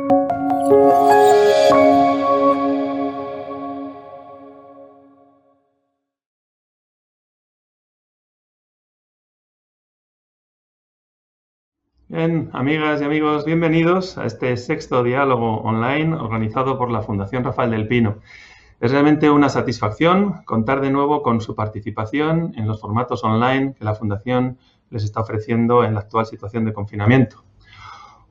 Bien, amigas y amigos, bienvenidos a este sexto diálogo online organizado por la Fundación Rafael del Pino. Es realmente una satisfacción contar de nuevo con su participación en los formatos online que la Fundación les está ofreciendo en la actual situación de confinamiento.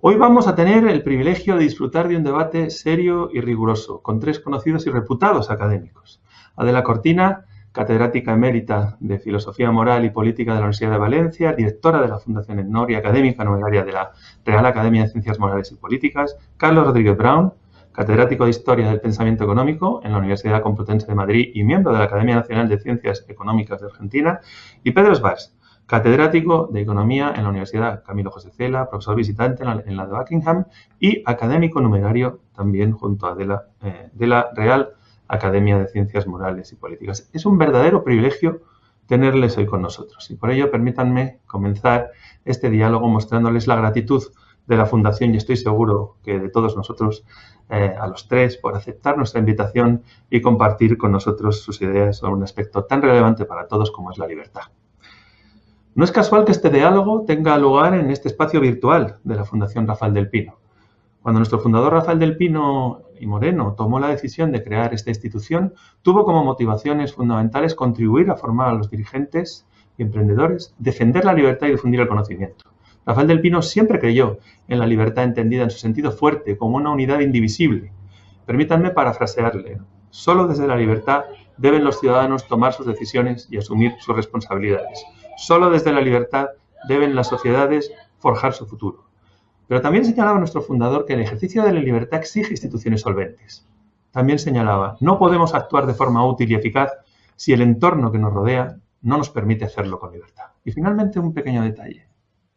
Hoy vamos a tener el privilegio de disfrutar de un debate serio y riguroso con tres conocidos y reputados académicos. Adela Cortina, catedrática emérita de Filosofía Moral y Política de la Universidad de Valencia, directora de la Fundación EDNOR y académica numeraria de la Real Academia de Ciencias Morales y Políticas. Carlos Rodríguez Brown, catedrático de Historia del Pensamiento Económico en la Universidad Complutense de Madrid y miembro de la Academia Nacional de Ciencias Económicas de Argentina. Y Pedro Svars, catedrático de Economía en la Universidad Camilo José Cela, profesor visitante en la de Buckingham y académico numerario también junto a Adela de la Real Academia de Ciencias Morales y Políticas. Es un verdadero privilegio tenerles hoy con nosotros y por ello permítanme comenzar este diálogo mostrándoles la gratitud de la Fundación y estoy seguro que de todos nosotros, a los tres, por aceptar nuestra invitación y compartir con nosotros sus ideas sobre un aspecto tan relevante para todos como es la libertad. No es casual que este diálogo tenga lugar en este espacio virtual de la Fundación Rafael del Pino. Cuando nuestro fundador Rafael del Pino y Moreno tomó la decisión de crear esta institución, tuvo como motivaciones fundamentales contribuir a formar a los dirigentes y emprendedores, defender la libertad y difundir el conocimiento. Rafael del Pino siempre creyó en la libertad entendida en su sentido fuerte, como una unidad indivisible. Permítanme parafrasearle. Solo desde la libertad deben los ciudadanos tomar sus decisiones y asumir sus responsabilidades. Solo desde la libertad deben las sociedades forjar su futuro. Pero también señalaba nuestro fundador que el ejercicio de la libertad exige instituciones solventes. También señalaba, no podemos actuar de forma útil y eficaz si el entorno que nos rodea no nos permite hacerlo con libertad. Y finalmente un pequeño detalle.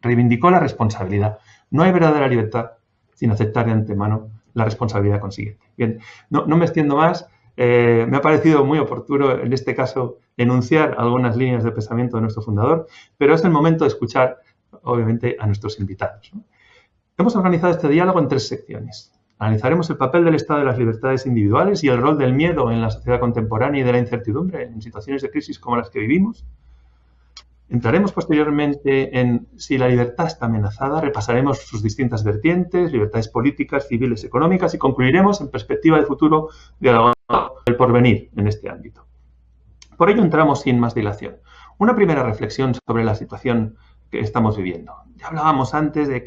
Reivindicó la responsabilidad. No hay verdadera libertad sin aceptar de antemano la responsabilidad consiguiente. Bien, no me extiendo más. Me ha parecido muy oportuno en este caso enunciar algunas líneas de pensamiento de nuestro fundador, pero es el momento de escuchar, obviamente, a nuestros invitados, ¿no? Hemos organizado este diálogo en tres secciones. Analizaremos el papel del Estado de las libertades individuales y el rol del miedo en la sociedad contemporánea y de la incertidumbre en situaciones de crisis como las que vivimos. Entraremos posteriormente en si la libertad está amenazada, repasaremos sus distintas vertientes, libertades políticas, civiles, económicas y concluiremos en perspectiva de futuro dialogando el porvenir en este ámbito. Por ello entramos sin más dilación. Una primera reflexión sobre la situación que estamos viviendo. Ya hablábamos antes de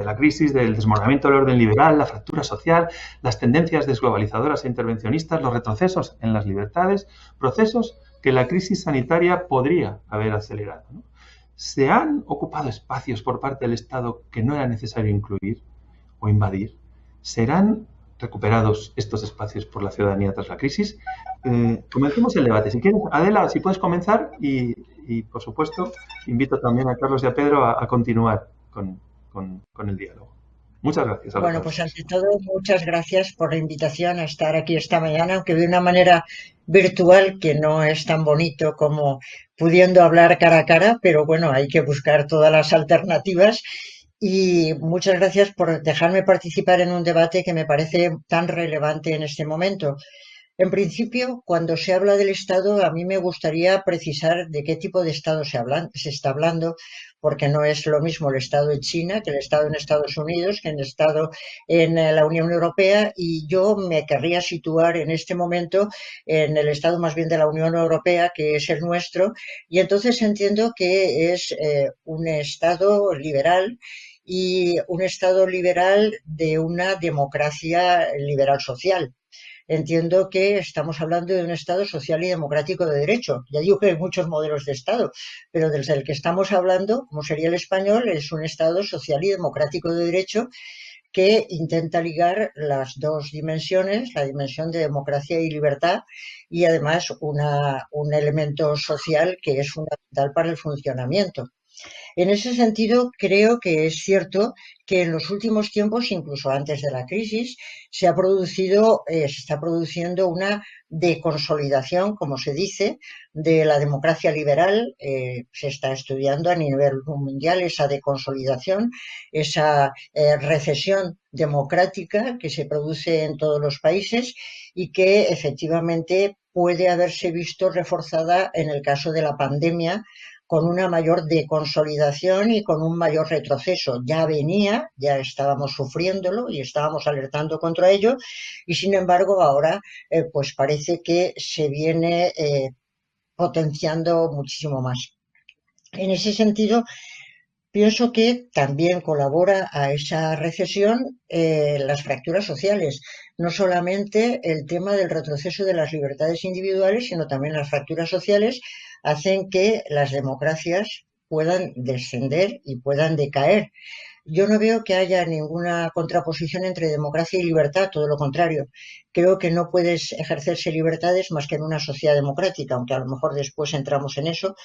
la crisis, del desmoronamiento del orden liberal, la fractura social, las tendencias desglobalizadoras e intervencionistas, los retrocesos en las libertades, procesos que la crisis sanitaria podría haber acelerado, ¿no? ¿Se han ocupado espacios por parte del Estado que no era necesario incluir o invadir? ¿Serán recuperados estos espacios por la ciudadanía tras la crisis? Comencemos el debate. Si quieres, Adela, si puedes comenzar y por supuesto, invito también a Carlos y a Pedro a continuar con el diálogo. Muchas gracias. Bueno, pues ante todo, muchas gracias por la invitación a estar aquí esta mañana, aunque de una manera virtual, que no es tan bonito como pudiendo hablar cara a cara, pero bueno, hay que buscar todas las alternativas. Y muchas gracias por dejarme participar en un debate que me parece tan relevante en este momento. En principio, cuando se habla del Estado, a mí me gustaría precisar de qué tipo de Estado se está hablando, porque no es lo mismo el Estado en China que el Estado en Estados Unidos, que el Estado en la Unión Europea, y yo me querría situar en este momento en el Estado más bien de la Unión Europea, que es el nuestro, y entonces entiendo que es un Estado liberal y un Estado liberal de una democracia liberal social. Entiendo que estamos hablando de un Estado social y democrático de derecho. Ya digo que hay muchos modelos de Estado, pero desde el que estamos hablando, como sería el español, es un Estado social y democrático de derecho que intenta ligar las dos dimensiones, la dimensión de democracia y libertad, y además un elemento social que es fundamental para el funcionamiento. En ese sentido, creo que es cierto que en los últimos tiempos, incluso antes de la crisis, se está produciendo una deconsolidación, como se dice, de la democracia liberal. Se está estudiando a nivel mundial esa deconsolidación, esa recesión democrática que se produce en todos los países y que efectivamente puede haberse visto reforzada en el caso de la pandemia con una mayor deconsolidación y con un mayor retroceso. Ya venía, ya estábamos sufriéndolo y estábamos alertando contra ello, y sin embargo ahora pues parece que se viene potenciando muchísimo más. En ese sentido, pienso que también colabora a esa recesión las fracturas sociales, no solamente el tema del retroceso de las libertades individuales, sino también las fracturas sociales hacen que las democracias puedan descender y puedan decaer. Yo no veo que haya ninguna contraposición entre democracia y libertad, todo lo contrario. Creo que no puedes ejercerse libertades más que en una sociedad democrática, aunque a lo mejor después entramos en eso,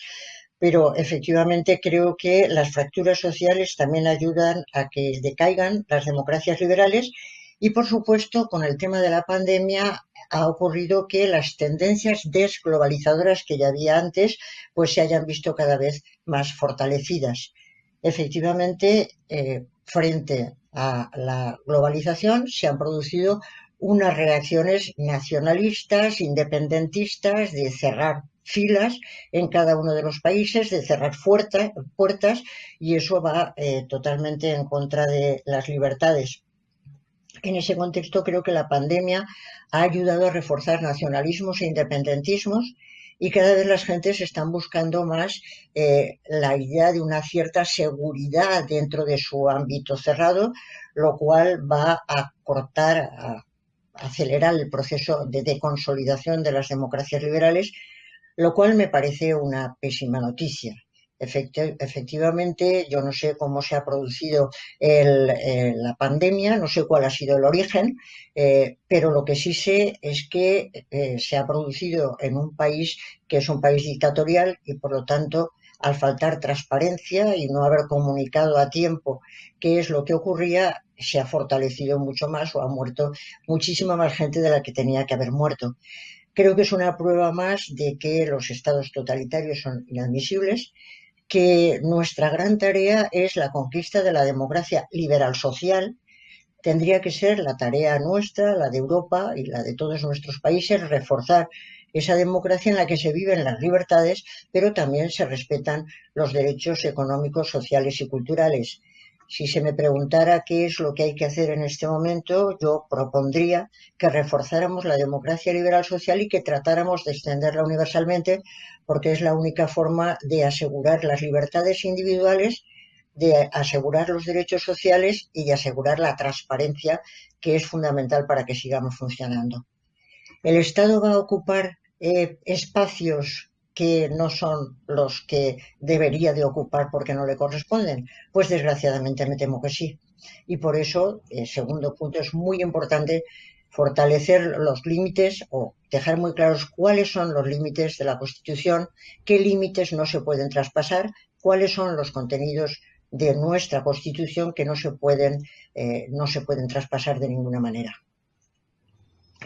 pero efectivamente creo que las fracturas sociales también ayudan a que decaigan las democracias liberales y, por supuesto, con el tema de la pandemia ha ocurrido que las tendencias desglobalizadoras que ya había antes pues se hayan visto cada vez más fortalecidas. Efectivamente, frente a la globalización se han producido unas reacciones nacionalistas, independentistas, de cerrar filas en cada uno de los países, de cerrar puertas, y eso va totalmente en contra de las libertades. En ese contexto creo que la pandemia ha ayudado a reforzar nacionalismos e independentismos y cada vez las gentes están buscando más la idea de una cierta seguridad dentro de su ámbito cerrado, lo cual va a cortar, a acelerar el proceso de deconsolidación de las democracias liberales, lo cual me parece una pésima noticia. Efectivamente, yo no sé cómo se ha producido la pandemia, no sé cuál ha sido el origen, pero lo que sí sé es que se ha producido en un país que es un país dictatorial y, por lo tanto, al faltar transparencia y no haber comunicado a tiempo qué es lo que ocurría, se ha fortalecido mucho más o ha muerto muchísima más gente de la que tenía que haber muerto. Creo que es una prueba más de que los estados totalitarios son inadmisibles, que nuestra gran tarea es la conquista de la democracia liberal social. Tendría que ser la tarea nuestra, la de Europa y la de todos nuestros países, reforzar esa democracia en la que se viven las libertades, pero también se respetan los derechos económicos, sociales y culturales. Si se me preguntara qué es lo que hay que hacer en este momento, yo propondría que reforzáramos la democracia liberal social y que tratáramos de extenderla universalmente, porque es la única forma de asegurar las libertades individuales, de asegurar los derechos sociales y de asegurar la transparencia, que es fundamental para que sigamos funcionando. El Estado va a ocupar espacios que no son los que debería de ocupar porque no le corresponden? Pues desgraciadamente me temo que sí. Y por eso, segundo punto, es muy importante fortalecer los límites o dejar muy claros cuáles son los límites de la Constitución, qué límites no se pueden traspasar, cuáles son los contenidos de nuestra Constitución que no se pueden traspasar de ninguna manera.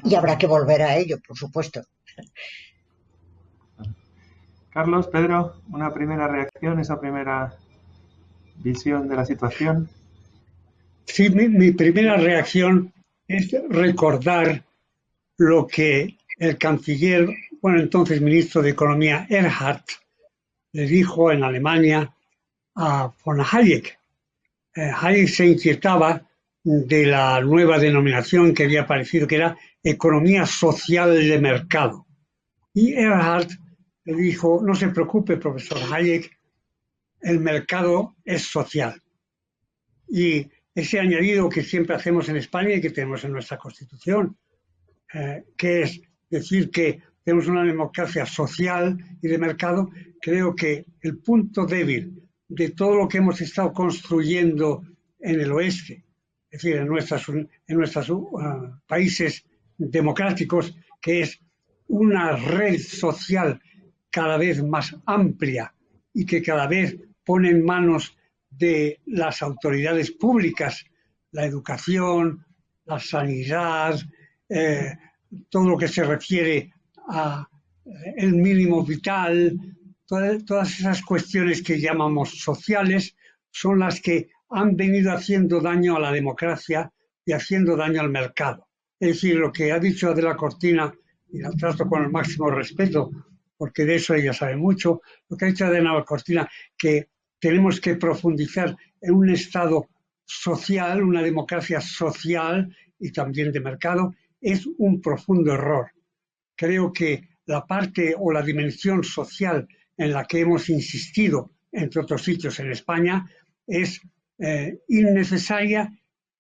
Y habrá que volver a ello, por supuesto. Carlos, Pedro, una primera reacción, esa primera visión de la situación. Sí, mi primera reacción es recordar lo que el canciller, bueno, entonces ministro de Economía, Erhard, le dijo en Alemania a von Hayek. Hayek se inquietaba de la nueva denominación que había aparecido, que era economía social de mercado. Y Erhard le dijo, no se preocupe, profesor Hayek, el mercado es social. Y ese añadido que siempre hacemos en España y que tenemos en nuestra Constitución, que es decir que tenemos una democracia social y de mercado, creo que el punto débil de todo lo que hemos estado construyendo en el oeste, es decir, en nuestros países democráticos, que es una red social cada vez más amplia y que cada vez pone en manos de las autoridades públicas, la educación, la sanidad, todo lo que se refiere a el mínimo vital, todas esas cuestiones que llamamos sociales son las que han venido haciendo daño a la democracia y haciendo daño al mercado. Es decir, lo que ha dicho Adela Cortina, y la trato con el máximo respeto, porque de eso ella sabe mucho, lo que ha dicho Adela Cortina, que tenemos que profundizar en un Estado social, una democracia social y también de mercado, es un profundo error. Creo que la parte o la dimensión social en la que hemos insistido, entre otros sitios en España, es innecesaria,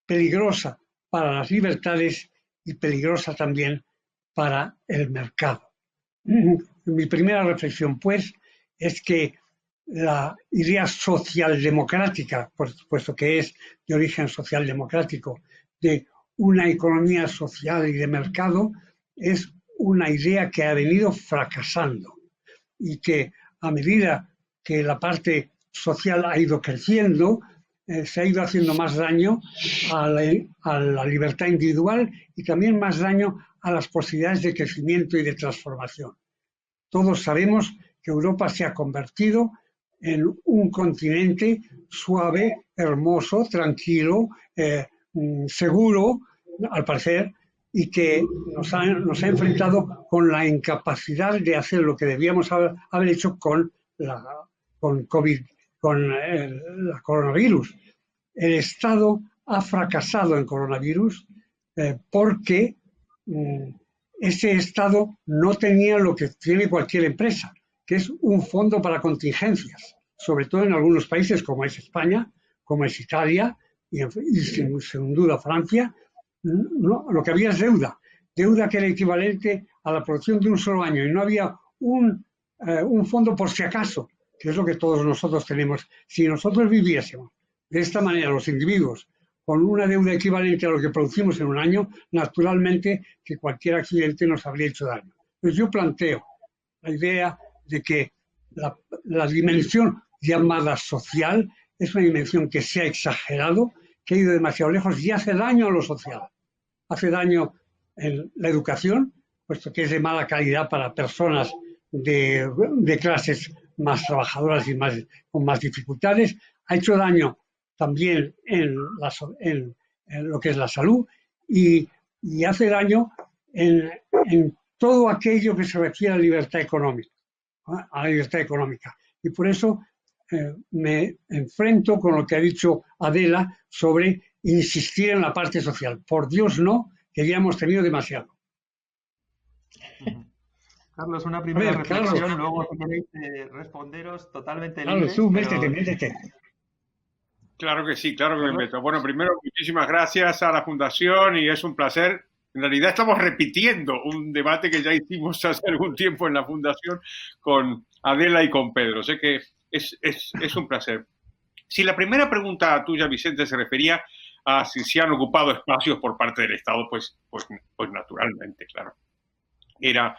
peligrosa para las libertades y peligrosa también para el mercado. Mi primera reflexión, pues, es que la idea socialdemocrática, por supuesto que es de origen socialdemocrático, de una economía social y de mercado, es una idea que ha venido fracasando y que a medida que la parte social ha ido creciendo, se ha ido haciendo más daño a la libertad individual y también más daño a las posibilidades de crecimiento y de transformación. Todos sabemos que Europa se ha convertido en un continente suave, hermoso, tranquilo, seguro, al parecer, y que nos ha enfrentado con la incapacidad de hacer lo que debíamos haber hecho con COVID, con la coronavirus. El Estado ha fracasado en coronavirus porque ese Estado no tenía lo que tiene cualquier empresa, que es un fondo para contingencias, sobre todo en algunos países como es España, como es Italia y sin duda Francia. No, lo que había es deuda que era equivalente a la producción de un solo año y no había un fondo por si acaso, que es lo que todos nosotros tenemos. Si nosotros viviésemos de esta manera, los individuos, con una deuda equivalente a lo que producimos en un año, naturalmente que cualquier accidente nos habría hecho daño. Entonces yo planteo la idea de que la dimensión llamada social es una dimensión que se ha exagerado, que ha ido demasiado lejos y hace daño a lo social. Hace daño en la educación, puesto que es de mala calidad para personas de clases más trabajadoras y con más dificultades. Ha hecho daño también en lo que es la salud y hace daño en todo aquello que se refiere a la libertad económica. Y por eso me enfrento con lo que ha dicho Adela sobre insistir en la parte social. Por Dios no, que ya hemos tenido demasiado. Carlos, una primera reflexión, Carlos. luego si queréis responderos totalmente Carlos, libres. tú, métete. Claro que sí, claro que me meto. Bueno, primero, muchísimas gracias a la Fundación y es un placer. En realidad estamos repitiendo un debate que ya hicimos hace algún tiempo en la Fundación con Adela y con Pedro. Sé que es un placer. Si la primera pregunta tuya, Vicente, se refería a si se han ocupado espacios por parte del Estado, pues naturalmente, claro. Era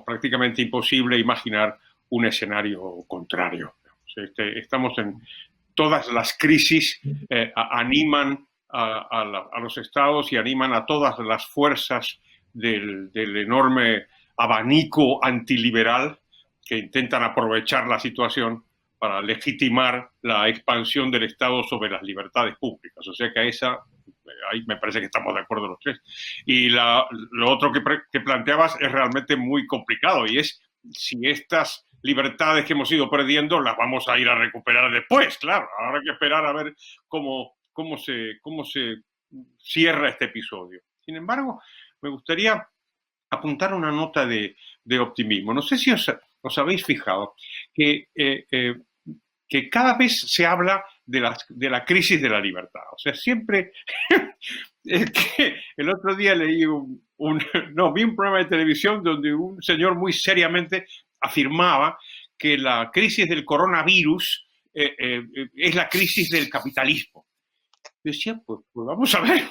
prácticamente imposible imaginar un escenario contrario. Estamos en todas las crisis, animan a los estados y animan a todas las fuerzas del enorme abanico antiliberal que intentan aprovechar la situación para legitimar la expansión del Estado sobre las libertades públicas. O sea que ahí me parece que estamos de acuerdo los tres. Y lo otro que planteabas es realmente muy complicado y es si estas libertades que hemos ido perdiendo las vamos a ir a recuperar después, claro. Ahora hay que esperar a ver cómo se cierra este episodio. Sin embargo, me gustaría apuntar una nota de optimismo. No sé si os habéis fijado que cada vez se habla de la crisis de la libertad. O sea, siempre... el otro día leí vi un programa de televisión donde un señor muy seriamente afirmaba que la crisis del coronavirus es la crisis del capitalismo. decía, pues vamos a ver,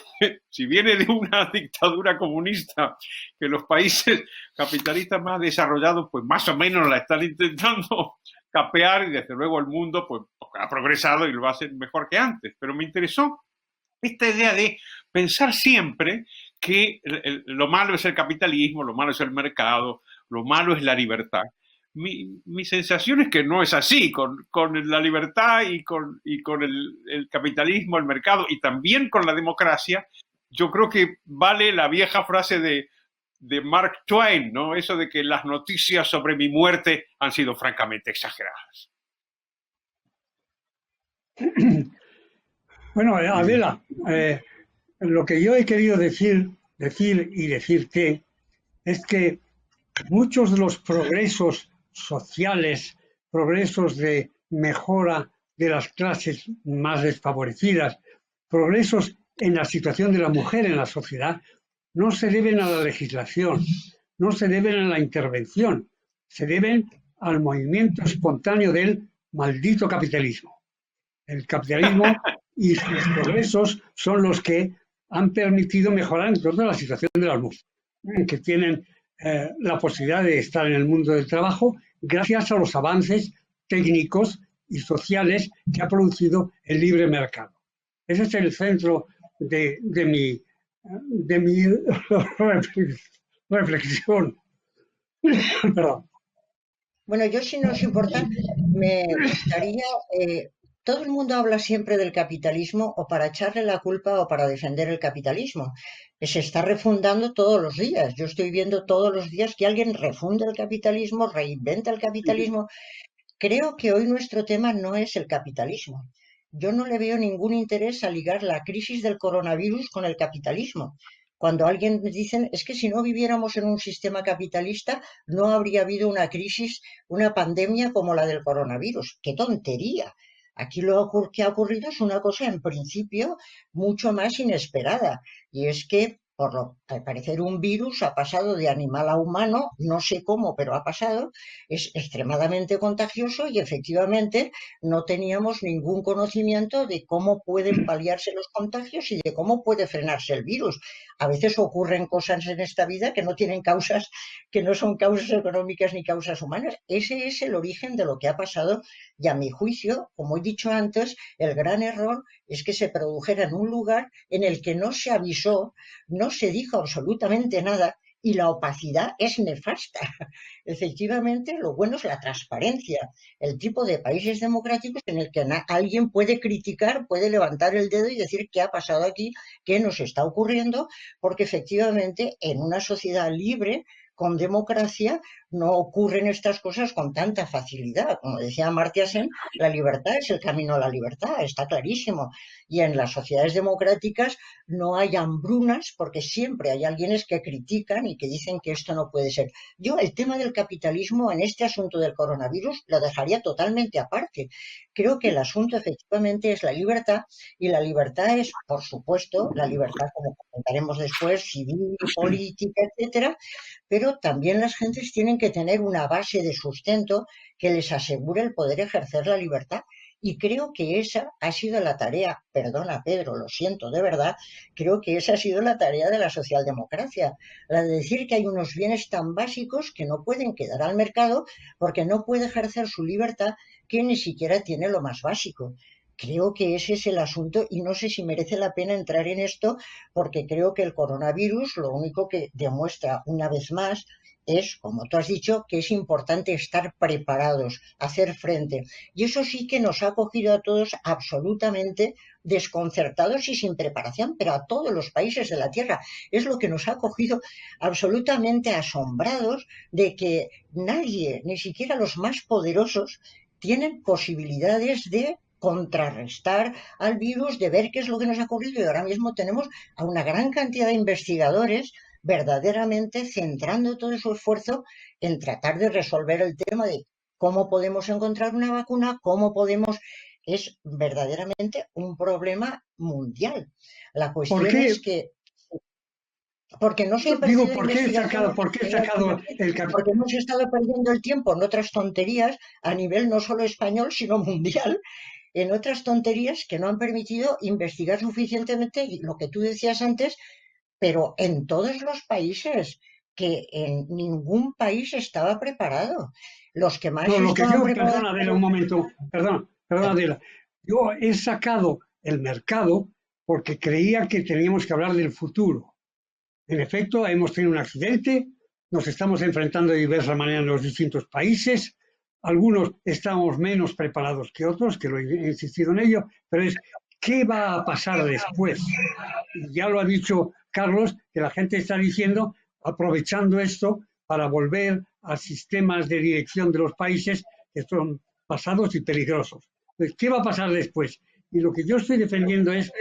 si viene de una dictadura comunista, que los países capitalistas más desarrollados, pues más o menos la están intentando capear, y desde luego el mundo pues ha progresado y lo hace mejor que antes. Pero me interesó esta idea de pensar siempre que lo malo es el capitalismo, lo malo es el mercado, lo malo es la libertad. Mi sensación es que no es así, con la libertad y con el capitalismo, el mercado, y también con la democracia. Yo creo que vale la vieja frase de Mark Twain, ¿no? Eso de que las noticias sobre mi muerte han sido francamente exageradas. Bueno, Adela, lo que yo he querido decir y decirte es que muchos de los progresos sociales, progresos de mejora de las clases más desfavorecidas, progresos en la situación de la mujer en la sociedad, no se deben a la legislación, no se deben a la intervención, se deben al movimiento espontáneo del maldito capitalismo. El capitalismo y sus progresos son los que han permitido mejorar en torno a la situación de las mujeres, que tienen la posibilidad de estar en el mundo del trabajo gracias a los avances técnicos y sociales que ha producido el libre mercado. Ese es el centro de mi reflexión. Perdón. Bueno, yo, si no os importa, me gustaría... todo el mundo habla siempre del capitalismo o para echarle la culpa o para defender el capitalismo. Se está refundando todos los días. Yo estoy viendo todos los días que alguien refunda el capitalismo, reinventa el capitalismo. Creo que hoy nuestro tema no es el capitalismo. Yo no le veo ningún interés a ligar la crisis del coronavirus con el capitalismo. Cuando alguien me dicen, es que si no viviéramos en un sistema capitalista, no habría habido una crisis, una pandemia como la del coronavirus. ¡Qué tontería! Aquí lo que ha ocurrido es una cosa, en principio, mucho más inesperada. Y es que, al parecer, un virus ha pasado de animal a humano, no sé cómo, pero ha pasado, es extremadamente contagioso y efectivamente no teníamos ningún conocimiento de cómo pueden paliarse los contagios y de cómo puede frenarse el virus. A veces ocurren cosas en esta vida que no tienen causas, que no son causas económicas ni causas humanas. Ese es el origen de lo que ha pasado y, a mi juicio, como he dicho antes, el gran error es que se produjera en un lugar en el que no se avisó, no se dijo absolutamente nada y la opacidad es nefasta. Efectivamente, lo bueno es la transparencia, el tipo de países democráticos en el que alguien puede criticar, puede levantar el dedo y decir qué ha pasado aquí, qué nos está ocurriendo, porque efectivamente en una sociedad libre, con democracia, no ocurren estas cosas con tanta facilidad. Como decía Amartya Sen, la libertad es el camino a la libertad, está clarísimo. Y en las sociedades democráticas no hay hambrunas porque siempre hay alguienes que critican y que dicen que esto no puede ser. Yo el tema del capitalismo en este asunto del coronavirus lo dejaría totalmente aparte. Creo que el asunto efectivamente es la libertad y la libertad es, por supuesto, la libertad, como comentaremos después, civil, política, etcétera, pero también las gentes tienen que tener una base de sustento que les asegure el poder ejercer la libertad. Y creo que esa ha sido la tarea, perdona Pedro, lo siento de verdad, creo que esa ha sido la tarea de la socialdemocracia, la de decir que hay unos bienes tan básicos que no pueden quedar al mercado porque no puede ejercer su libertad que ni siquiera tiene lo más básico. Creo que ese es el asunto y no sé si merece la pena entrar en esto porque creo que el coronavirus lo único que demuestra una vez más es, como tú has dicho, que es importante estar preparados, hacer frente. Y eso sí que nos ha cogido a todos absolutamente desconcertados y sin preparación, pero a todos los países de la Tierra. Es lo que nos ha cogido absolutamente asombrados de que nadie, ni siquiera los más poderosos, tienen posibilidades de contrarrestar al virus, de ver qué es lo que nos ha ocurrido. Y ahora mismo tenemos a una gran cantidad de investigadores verdaderamente centrando todo su esfuerzo en tratar de resolver el tema de cómo podemos encontrar una vacuna, cómo podemos... Es verdaderamente un problema mundial. La cuestión es que... Porque no se ha perdido ¿por qué sacado el capitalismo? Porque hemos estado perdiendo el tiempo en otras tonterías a nivel no solo español, sino mundial. en otras tonterías que no han permitido investigar suficientemente lo que tú decías antes, pero en todos los países, que en ningún país estaba preparado. Los que más No, lo que estaban yo, preparados... perdona, Adela, un momento, perdona, Adela. Yo he sacado el mercado porque creía que teníamos que hablar del futuro. En efecto, hemos tenido un accidente, nos estamos enfrentando de diversas maneras en los distintos países, algunos estamos menos preparados que otros, que lo he insistido en ello, pero es ¿qué va a pasar después? Ya lo ha dicho Carlos, que la gente está diciendo, aprovechando esto para volver a sistemas de dirección de los países que son pasados y peligrosos. Entonces, ¿qué va a pasar después? Y lo que yo estoy defendiendo es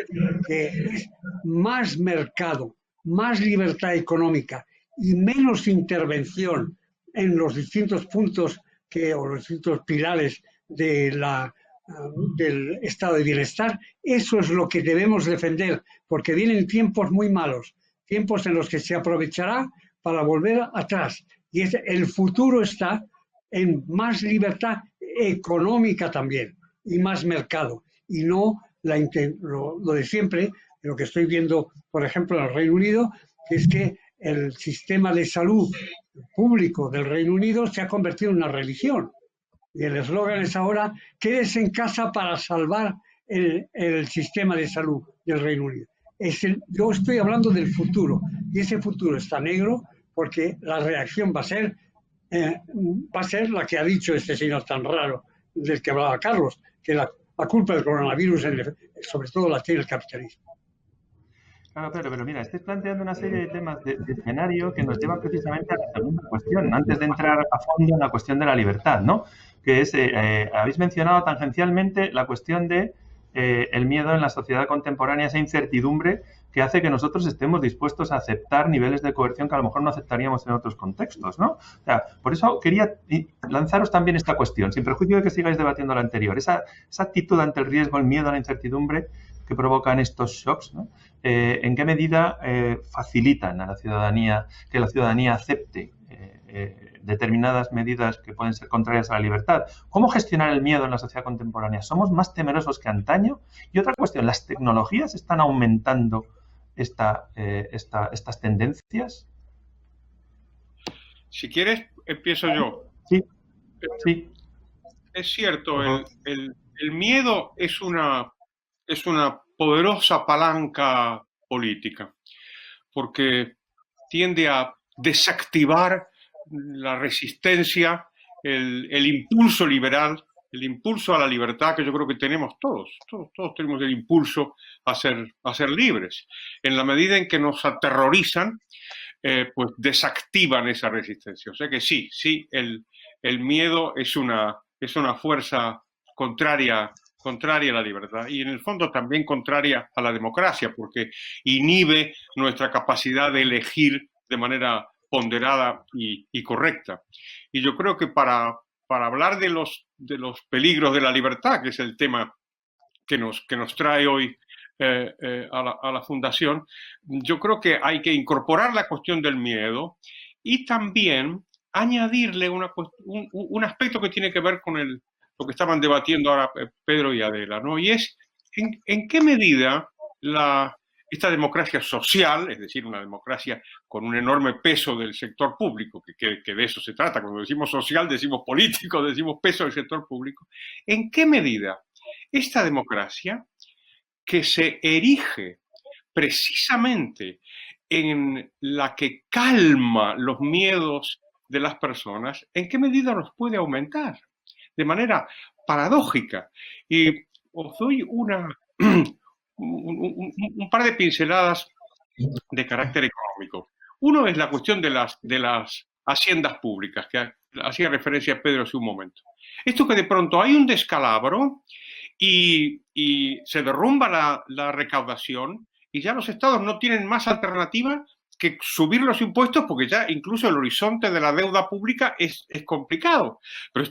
que es más mercado, más libertad económica y menos intervención en los distintos puntos o los distintos pilares del estado de bienestar. Eso es lo que debemos defender, porque vienen tiempos muy malos, tiempos en los que se aprovechará para volver atrás. Y el futuro está en más libertad económica también y más mercado. Y no lo de siempre, lo que estoy viendo, por ejemplo, en el Reino Unido, que es que el sistema de salud público del Reino Unido se ha convertido en una religión. Y el eslogan es ahora, quédese en casa para salvar el sistema de salud del Reino Unido. Yo estoy hablando del futuro, y ese futuro está negro porque la reacción va a ser la que ha dicho este señor tan raro del que hablaba Carlos, que la culpa del coronavirus sobre todo la tiene el capitalismo. Claro, pero mira, estáis planteando una serie de temas de escenario que nos lleva precisamente a la segunda cuestión, antes de entrar a fondo en la cuestión de la libertad, ¿no? Que es, habéis mencionado tangencialmente la cuestión de el miedo en la sociedad contemporánea, esa incertidumbre que hace que nosotros estemos dispuestos a aceptar niveles de coerción que a lo mejor no aceptaríamos en otros contextos, ¿no? O sea, por eso quería lanzaros también esta cuestión, sin perjuicio de que sigáis debatiendo la anterior, esa actitud ante el riesgo, el miedo a la incertidumbre que provocan estos shocks, ¿no? ¿En qué medida facilitan a la ciudadanía que la ciudadanía acepte determinadas medidas que pueden ser contrarias a la libertad? ¿Cómo gestionar el miedo en la sociedad contemporánea? ¿Somos más temerosos que antaño? Y otra cuestión, ¿las tecnologías están aumentando estas tendencias? Si quieres, empiezo yo. Sí. Es cierto, el miedo es una poderosa palanca política, porque tiende a desactivar la resistencia, el impulso liberal, el impulso a la libertad que yo creo que tenemos todos tenemos el impulso a ser libres. En la medida en que nos aterrorizan, pues desactivan esa resistencia. O sea que sí, el miedo es una fuerza contraria a la libertad y en el fondo también contraria a la democracia, porque inhibe nuestra capacidad de elegir de manera ponderada y correcta. Y yo creo que para hablar de los peligros de la libertad, que es el tema que nos trae hoy a la Fundación, yo creo que hay que incorporar la cuestión del miedo y también añadirle un aspecto que tiene que ver con lo que estaban debatiendo ahora Pedro y Adela, ¿no? Y es en qué medida esta democracia social, es decir, una democracia con un enorme peso del sector público, que de eso se trata, cuando decimos social, decimos político, decimos peso del sector público, ¿en qué medida esta democracia que se erige precisamente en la que calma los miedos de las personas, en qué medida los puede aumentar? De manera paradójica. Y os doy un par de pinceladas de carácter económico. Uno es la cuestión de las haciendas públicas, que hacía referencia a Pedro hace un momento. Esto que de pronto hay un descalabro y se derrumba la recaudación y ya los estados no tienen más alternativa que subir los impuestos porque ya incluso el horizonte de la deuda pública es complicado. Pero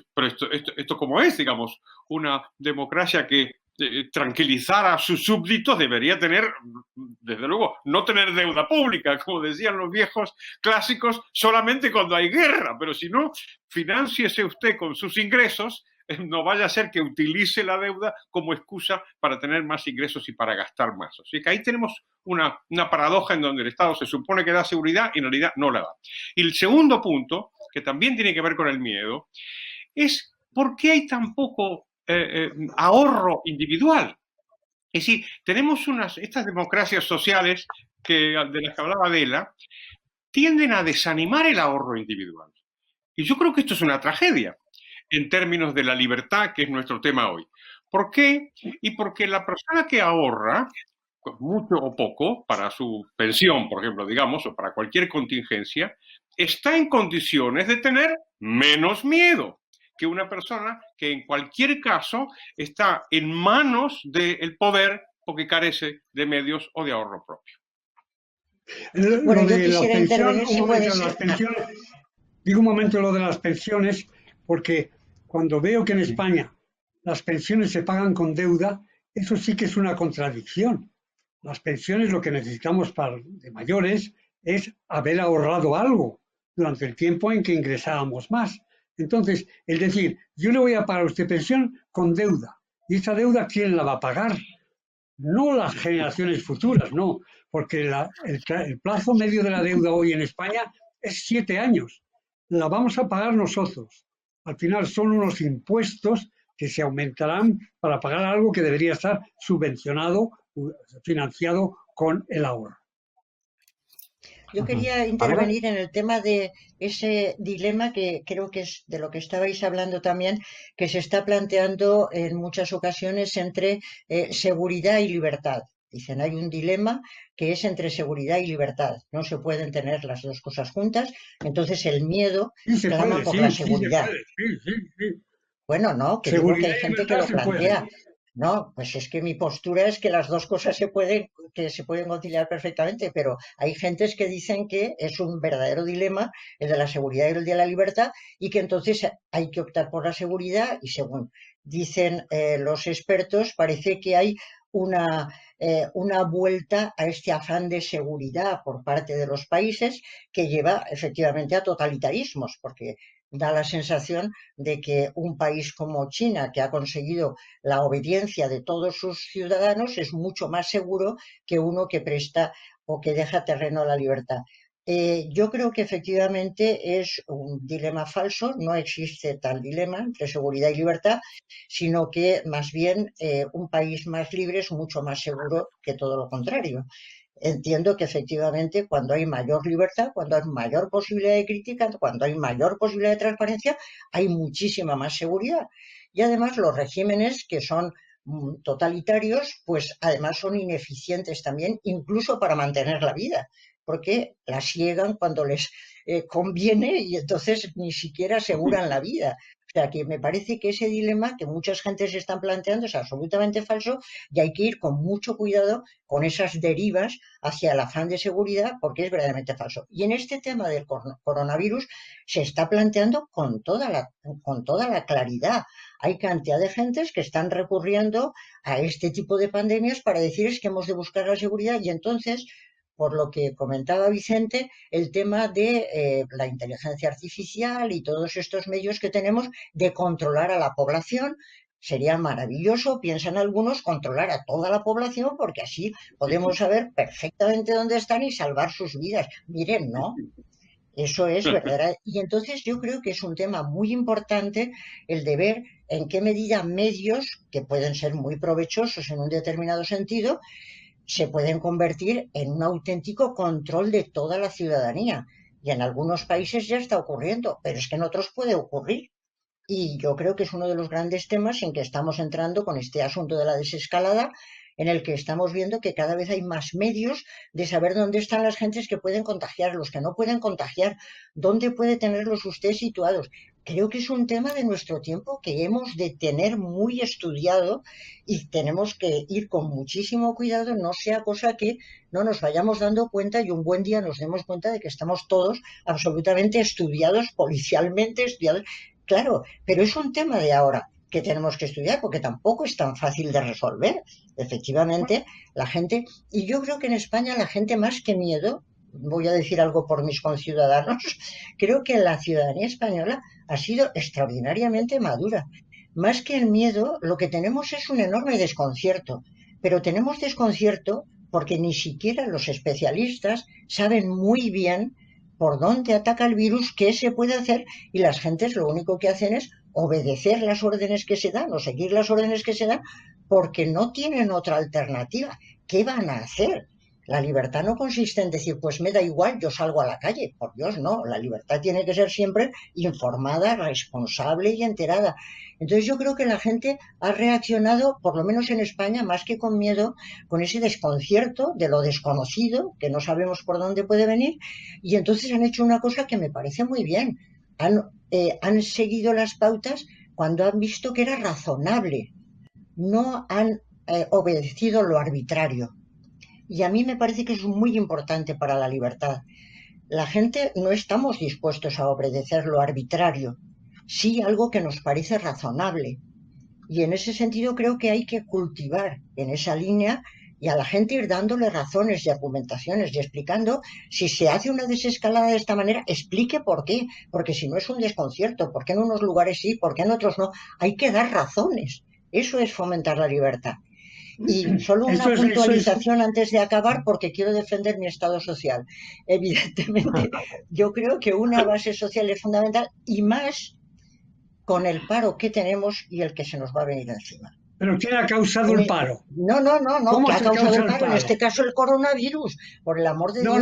esto como es, digamos, una democracia que tranquilizar a sus súbditos debería tener, desde luego, no tener deuda pública, como decían los viejos clásicos, solamente cuando hay guerra, pero si no, financiese usted con sus ingresos no vaya a ser que utilice la deuda como excusa para tener más ingresos y para gastar más. Así que ahí tenemos una paradoja en donde el Estado se supone que da seguridad y en realidad no la da. Y el segundo punto, que también tiene que ver con el miedo, es por qué hay tan poco ahorro individual. Es decir, tenemos estas democracias sociales de las que hablaba Adela, tienden a desanimar el ahorro individual. Y yo creo que esto es una tragedia en términos de la libertad, que es nuestro tema hoy. ¿Por qué? Y porque la persona que ahorra, mucho o poco, para su pensión, por ejemplo, digamos, o para cualquier contingencia, está en condiciones de tener menos miedo que una persona que en cualquier caso está en manos del poder porque carece de medios o de ahorro propio. Bueno, yo quisiera intervenir si puede ser. Digo un momento lo de las pensiones, porque cuando veo que en España las pensiones se pagan con deuda, eso sí que es una contradicción. Las pensiones, lo que necesitamos de mayores es haber ahorrado algo durante el tiempo en que ingresábamos más. Entonces, es decir, yo le voy a pagar a usted pensión con deuda. ¿Y esa deuda quién la va a pagar? No las generaciones futuras, no, porque el plazo medio de la deuda hoy en España es 7 años. La vamos a pagar nosotros. Al final son unos impuestos que se aumentarán para pagar algo que debería estar subvencionado, financiado con el ahorro. Yo quería intervenir en el tema de ese dilema que creo que es de lo que estabais hablando también, que se está planteando en muchas ocasiones entre seguridad y libertad. Dicen, hay un dilema que es entre seguridad y libertad. No se pueden tener las dos cosas juntas. Entonces el miedo clama por la seguridad. Bueno, no, que digo que hay gente que lo plantea. No, pues es que mi postura es que las dos cosas se pueden conciliar perfectamente, pero hay gentes que dicen que es un verdadero dilema el de la seguridad y el de la libertad y que entonces hay que optar por la seguridad y según dicen los expertos parece que hay una vuelta a este afán de seguridad por parte de los países que lleva efectivamente a totalitarismos, porque da la sensación de que un país como China, que ha conseguido la obediencia de todos sus ciudadanos, es mucho más seguro que uno que presta o que deja terreno a la libertad. Yo creo que efectivamente es un dilema falso, no existe tal dilema entre seguridad y libertad, sino que más bien un país más libre es mucho más seguro que todo lo contrario. Entiendo que efectivamente cuando hay mayor libertad, cuando hay mayor posibilidad de crítica, cuando hay mayor posibilidad de transparencia, hay muchísima más seguridad. Y además los regímenes que son totalitarios, pues además son ineficientes también, incluso para mantener la vida, porque la siegan cuando les conviene y entonces ni siquiera aseguran la vida. O sea, que me parece que ese dilema que muchas gentes se están planteando es absolutamente falso y hay que ir con mucho cuidado con esas derivas hacia el afán de seguridad porque es verdaderamente falso. Y en este tema del coronavirus se está planteando con toda la claridad. Hay cantidad de gentes que están recurriendo a este tipo de pandemias para decir es que hemos de buscar la seguridad y entonces por lo que comentaba Vicente, el tema de la inteligencia artificial y todos estos medios que tenemos de controlar a la población. Sería maravilloso, piensan algunos, controlar a toda la población porque así podemos saber perfectamente dónde están y salvar sus vidas. Miren, ¿no? Eso es verdad. Y entonces yo creo que es un tema muy importante el de ver en qué medida medios, que pueden ser muy provechosos en un determinado sentido, se pueden convertir en un auténtico control de toda la ciudadanía. Y en algunos países ya está ocurriendo, pero es que en otros puede ocurrir. Y yo creo que es uno de los grandes temas en que estamos entrando con este asunto de la desescalada, en el que estamos viendo que cada vez hay más medios de saber dónde están las gentes que pueden contagiar, los que no pueden contagiar, dónde puede tenerlos usted situados. Creo que es un tema de nuestro tiempo que hemos de tener muy estudiado y tenemos que ir con muchísimo cuidado, no sea cosa que no nos vayamos dando cuenta y un buen día nos demos cuenta de que estamos todos absolutamente estudiados, policialmente estudiados. Claro, pero es un tema de ahora que tenemos que estudiar porque tampoco es tan fácil de resolver. Efectivamente, la gente, y yo creo que en España la gente más que miedo, voy a decir algo por mis conciudadanos, creo que la ciudadanía española ha sido extraordinariamente madura. más que el miedo, lo que tenemos es un enorme desconcierto, pero tenemos desconcierto porque ni siquiera los especialistas saben muy bien por dónde ataca el virus, qué se puede hacer, y las gentes lo único que hacen es obedecer las órdenes que se dan o seguir las órdenes que se dan porque no tienen otra alternativa. ¿Qué van a hacer? La libertad no consiste en decir, pues me da igual, yo salgo a la calle. Por Dios, no. La libertad tiene que ser siempre informada, responsable y enterada. Entonces yo creo que la gente ha reaccionado, por lo menos en España, más que con miedo, con ese desconcierto de lo desconocido, que no sabemos por dónde puede venir, y entonces han hecho una cosa que me parece muy bien. Han seguido las pautas cuando han visto que era razonable. No han obedecido lo arbitrario. Y a mí me parece que es muy importante para la libertad. La gente no estamos dispuestos a obedecer lo arbitrario, sí algo que nos parece razonable. Y en ese sentido creo que hay que cultivar en esa línea y a la gente ir dándole razones y argumentaciones y explicando si se hace una desescalada de esta manera, explique por qué, porque si no es un desconcierto, por qué en unos lugares sí, por qué en otros no, hay que dar razones. Eso es fomentar la libertad. Y solo una puntualización antes de acabar, porque quiero defender mi estado social. Evidentemente, yo creo que una base social es fundamental y más con el paro que tenemos y el que se nos va a venir encima. ¿Pero quién ha causado el paro? No. ¿Qué ha causado el paro? En este caso el coronavirus, por el amor de Dios.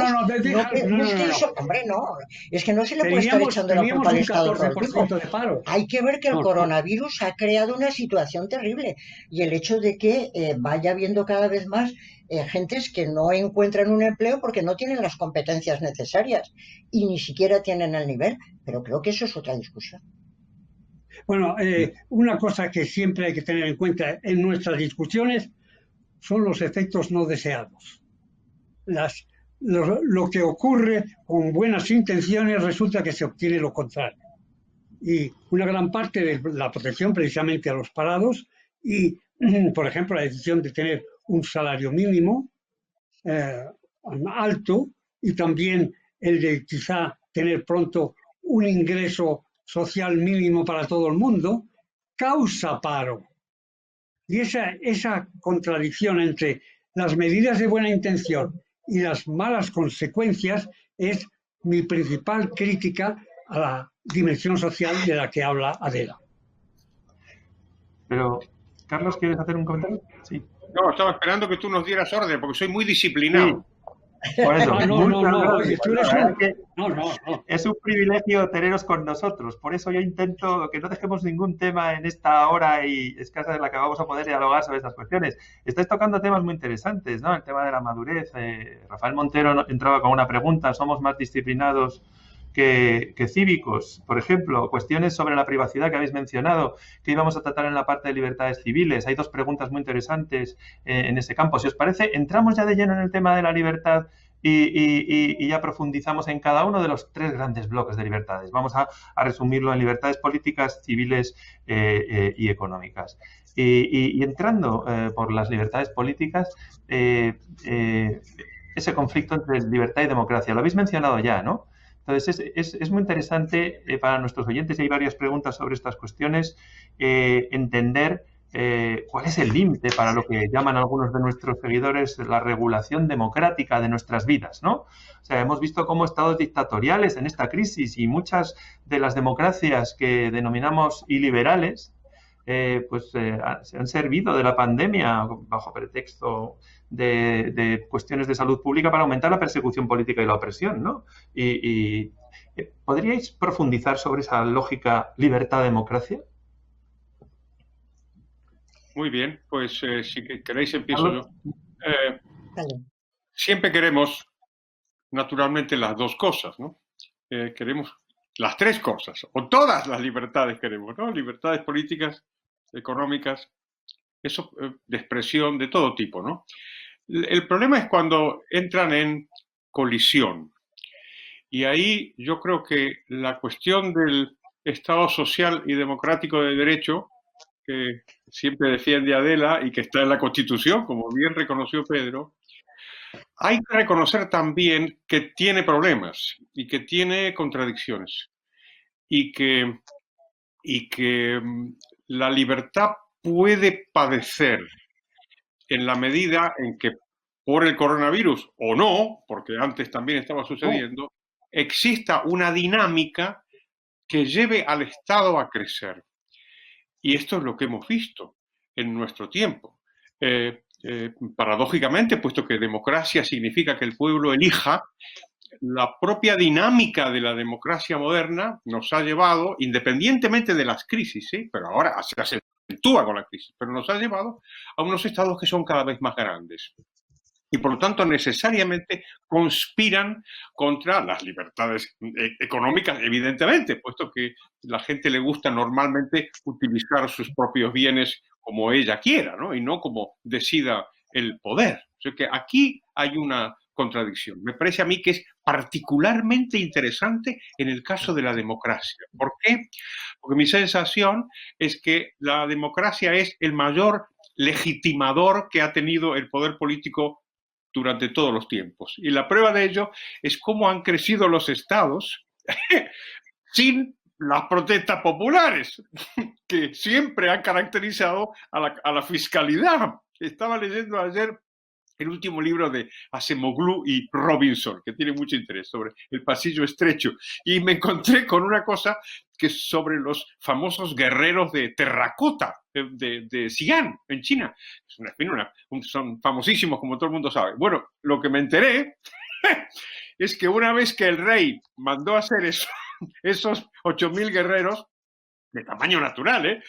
Hombre, no. Es que no se le puede estar echando la culpa al Estado todo el tiempo. Hay que ver que el coronavirus ha creado una situación terrible. Y el hecho de que vaya habiendo cada vez más gentes que no encuentran un empleo porque no tienen las competencias necesarias y ni siquiera tienen el nivel. Pero creo que eso es otra discusión. Bueno, una cosa que siempre hay que tener en cuenta en nuestras discusiones son los efectos no deseados. Lo que ocurre con buenas intenciones resulta que se obtiene lo contrario. Y una gran parte de la protección precisamente a los parados y, por ejemplo, la decisión de tener un salario mínimo alto y también el de quizá tener pronto un ingreso social mínimo para todo el mundo, causa paro. Y esa contradicción entre las medidas de buena intención y las malas consecuencias es mi principal crítica a la dimensión social de la que habla Adela. Pero, Carlos, ¿quieres hacer un comentario? Sí. No, estaba esperando que tú nos dieras orden, porque soy muy disciplinado. Sí. Por eso, no. Es un privilegio teneros con nosotros. Por eso yo intento que no dejemos ningún tema en esta hora y escasa en la que vamos a poder dialogar sobre estas cuestiones. Estáis tocando temas muy interesantes, ¿no? El tema de la madurez. Rafael Montero entraba con una pregunta: ¿somos más disciplinados que cívicos? Por ejemplo, cuestiones sobre la privacidad que habéis mencionado, que íbamos a tratar en la parte de libertades civiles. Hay dos preguntas muy interesantes en ese campo. Si os parece, entramos ya de lleno en el tema de la libertad y ya profundizamos en cada uno de los tres grandes bloques de libertades. Vamos a resumirlo en libertades políticas, civiles y económicas. Y entrando por las libertades políticas, ese conflicto entre libertad y democracia. Lo habéis mencionado ya, ¿no? Entonces, es muy interesante para nuestros oyentes, y hay varias preguntas sobre estas cuestiones, entender cuál es el límite para lo que llaman algunos de nuestros seguidores la regulación democrática de nuestras vidas, ¿no? O sea, hemos visto cómo estados dictatoriales en esta crisis y muchas de las democracias que denominamos iliberales, se han servido de la pandemia bajo pretexto de cuestiones de salud pública para aumentar la persecución política y la opresión, ¿no? ¿Podríais profundizar sobre esa lógica libertad-democracia? Muy bien, pues si queréis empiezo yo. Siempre queremos, naturalmente, las dos cosas, ¿no? Queremos las tres cosas, o todas las libertades queremos, ¿no? Libertades políticas, económicas, eso de expresión de todo tipo, ¿no? El problema es cuando entran en colisión. Y ahí yo creo que la cuestión del Estado social y democrático de derecho, que siempre defiende Adela y que está en la Constitución, como bien reconoció Pedro, hay que reconocer también que tiene problemas y que tiene contradicciones y que y que la libertad puede padecer en la medida en que por el coronavirus o no, porque antes también estaba sucediendo, exista una dinámica que lleve al Estado a crecer. Y esto es lo que hemos visto en nuestro tiempo. Paradójicamente, puesto que democracia significa que el pueblo elija, la propia dinámica de la democracia moderna nos ha llevado, independientemente de las crisis, pero ahora se acentúa con la crisis, pero nos ha llevado a unos estados que son cada vez más grandes. Y por lo tanto necesariamente conspiran contra las libertades económicas, evidentemente, puesto que a la gente le gusta normalmente utilizar sus propios bienes como ella quiera, ¿no? Y no como decida el poder. O sea que aquí hay una contradicción. Me parece a mí que es particularmente interesante en el caso de la democracia. ¿Por qué? Porque mi sensación es que la democracia es el mayor legitimador que ha tenido el poder político durante todos los tiempos. Y la prueba de ello es cómo han crecido los estados sin las protestas populares, que siempre han caracterizado a la fiscalidad. Estaba leyendo ayer el último libro de Acemoglu y Robinson, que tiene mucho interés, sobre el pasillo estrecho. Y me encontré con una cosa que es sobre los famosos guerreros de terracota de Xi'an, en China. Son famosísimos, como todo el mundo sabe. Bueno, lo que me enteré es que una vez que el rey mandó a hacer esos 8.000 guerreros, de tamaño natural,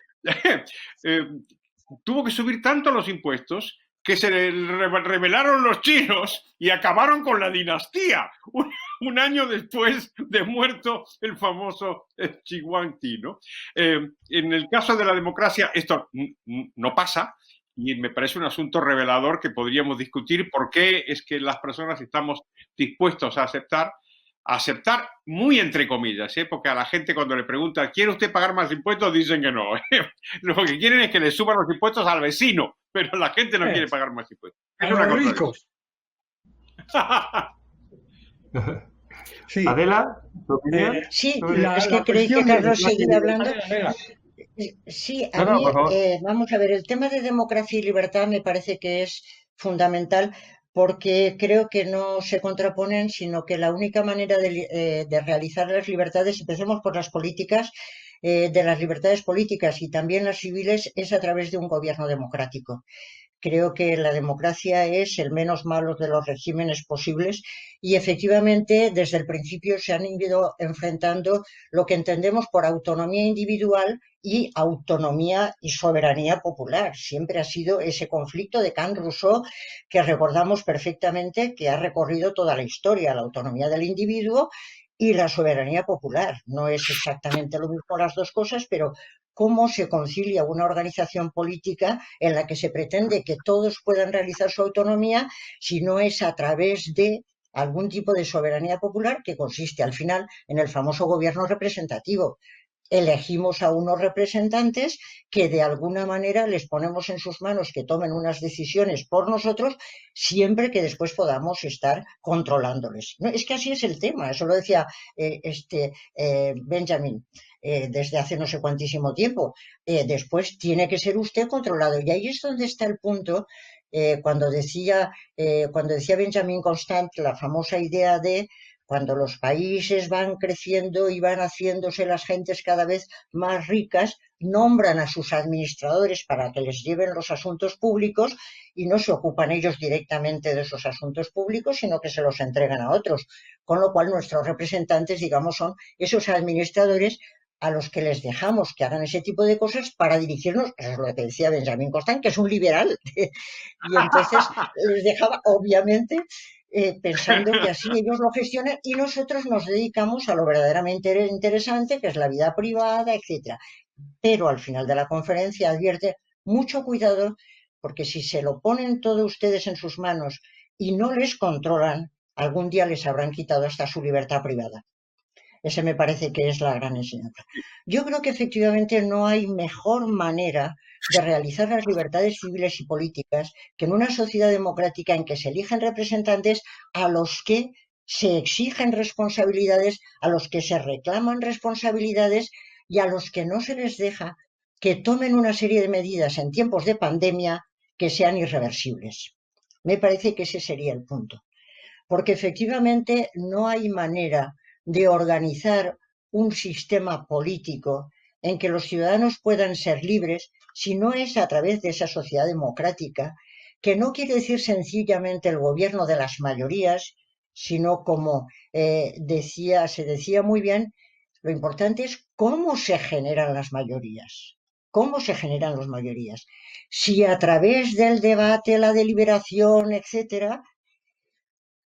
tuvo que subir tanto los impuestos que se rebelaron los chinos y acabaron con la dinastía un año después de muerto el famoso Xi Huangdi, ¿no? En el caso de la democracia esto no pasa y me parece un asunto revelador que podríamos discutir por qué es que las personas estamos dispuestos a aceptar muy entre comillas, porque a la gente cuando le preguntan ¿quiere usted pagar más impuestos? Dicen que no. Lo que quieren es que le suban los impuestos al vecino, pero la gente no quiere pagar más impuestos. A los ricos. Sí. Adela, ¿tu opinión? Sí, es que creí que Carlos seguía hablando. Sí, a mí, vamos a ver, el tema de democracia y libertad me parece que es fundamental, porque creo que no se contraponen, sino que la única manera de realizar las libertades, empecemos por las políticas, de las libertades políticas y también las civiles, es a través de un gobierno democrático. Creo que la democracia es el menos malo de los regímenes posibles y efectivamente desde el principio se han ido enfrentando lo que entendemos por autonomía individual y autonomía y soberanía popular. Siempre ha sido ese conflicto de Kant-Rousseau que recordamos perfectamente, que ha recorrido toda la historia, la autonomía del individuo y la soberanía popular. No es exactamente lo mismo las dos cosas, pero cómo se concilia una organización política en la que se pretende que todos puedan realizar su autonomía si no es a través de algún tipo de soberanía popular que consiste al final en el famoso gobierno representativo. Elegimos a unos representantes que de alguna manera les ponemos en sus manos que tomen unas decisiones por nosotros, siempre que después podamos estar controlándoles. No, es que así es el tema, eso lo decía Benjamin desde hace no sé cuantísimo tiempo. Después tiene que ser usted controlado y ahí es donde está el punto. Cuando decía Benjamin Constant la famosa idea de cuando los países van creciendo y van haciéndose las gentes cada vez más ricas, nombran a sus administradores para que les lleven los asuntos públicos y no se ocupan ellos directamente de esos asuntos públicos, sino que se los entregan a otros. Con lo cual nuestros representantes, digamos, son esos administradores a los que les dejamos que hagan ese tipo de cosas para dirigirnos, eso es lo que decía Benjamin Constant, que es un liberal, y entonces les dejaba, obviamente, pensando que así ellos lo gestionan y nosotros nos dedicamos a lo verdaderamente interesante, que es la vida privada, etcétera. Pero al final de la conferencia advierte mucho cuidado, porque si se lo ponen todo ustedes en sus manos y no les controlan, algún día les habrán quitado hasta su libertad privada. Ese me parece que es la gran enseñanza. Yo creo que efectivamente no hay mejor manera de realizar las libertades civiles y políticas que en una sociedad democrática en que se eligen representantes a los que se exigen responsabilidades, a los que se reclaman responsabilidades y a los que no se les deja que tomen una serie de medidas en tiempos de pandemia que sean irreversibles. Me parece que ese sería el punto. Porque efectivamente no hay manera de organizar un sistema político en que los ciudadanos puedan ser libres si no es a través de esa sociedad democrática, que no quiere decir sencillamente el gobierno de las mayorías, sino como se decía muy bien, lo importante es cómo se generan las mayorías. ¿Cómo se generan las mayorías? Si a través del debate, la deliberación, etcétera,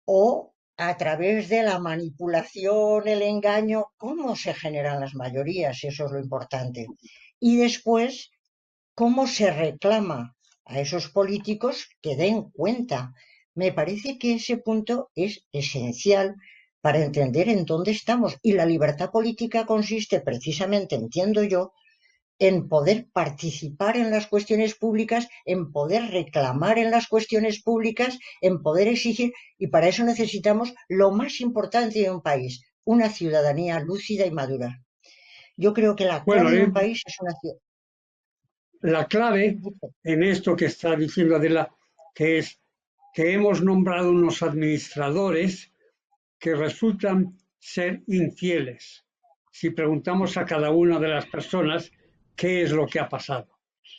o a través de la manipulación, el engaño, cómo se generan las mayorías, eso es lo importante. Y después, cómo se reclama a esos políticos que den cuenta. Me parece que ese punto es esencial para entender en dónde estamos. Y la libertad política consiste precisamente, entiendo yo, en poder participar en las cuestiones públicas, en poder reclamar en las cuestiones públicas, en poder exigir, y para eso necesitamos lo más importante de un país, una ciudadanía lúcida y madura. Yo creo que la clave de un país es una ciudadanía. La clave en esto que está diciendo Adela, que es que hemos nombrado unos administradores que resultan ser infieles. Si preguntamos a cada una de las personas qué es lo que ha pasado.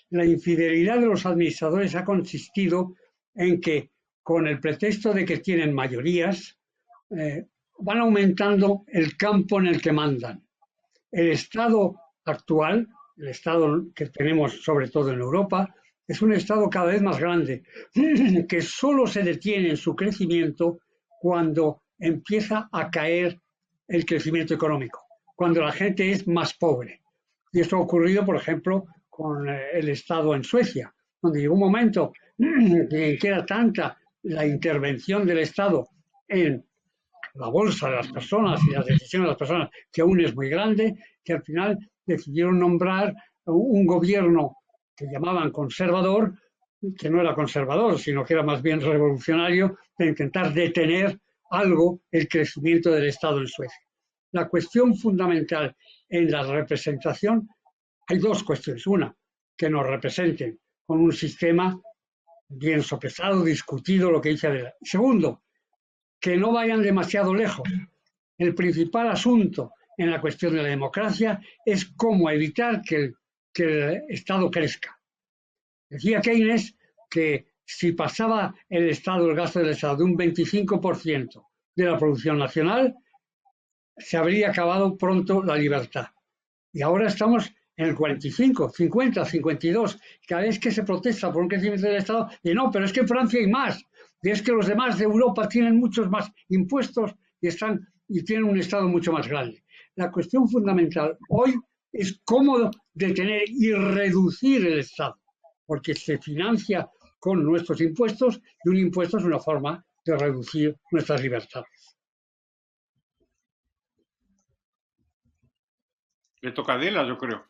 La infidelidad de los administradores ha consistido en que, con el pretexto de que tienen mayorías, van aumentando el campo en el que mandan. El Estado actual, el Estado que tenemos sobre todo en Europa, es un Estado cada vez más grande, que solo se detiene en su crecimiento cuando empieza a caer el crecimiento económico, cuando la gente es más pobre. Y esto ha ocurrido, por ejemplo, con el Estado en Suecia, donde llegó un momento en que era tanta la intervención del Estado en la bolsa de las personas y las decisiones de las personas, que aún es muy grande, que al final decidieron nombrar un gobierno que llamaban conservador, que no era conservador, sino que era más bien revolucionario, de intentar detener algo el crecimiento del Estado en Suecia. La cuestión fundamental en la representación, hay dos cuestiones. Una, que nos representen con un sistema bien sopesado, discutido, lo que dice Adela. Segundo, que no vayan demasiado lejos. El principal asunto en la cuestión de la democracia es cómo evitar que el Estado crezca. Decía Keynes que si pasaba el gasto del Estado de un 25% de la producción nacional, se habría acabado pronto la libertad. Y ahora estamos en el 45, 50, 52. Cada vez que se protesta por un crecimiento del Estado, y no, pero es que en Francia hay más. Y es que los demás de Europa tienen muchos más impuestos y tienen un Estado mucho más grande. La cuestión fundamental hoy es cómo detener y reducir el Estado, porque se financia con nuestros impuestos y un impuesto es una forma de reducir nuestras libertades. Le toca a Adela, yo creo,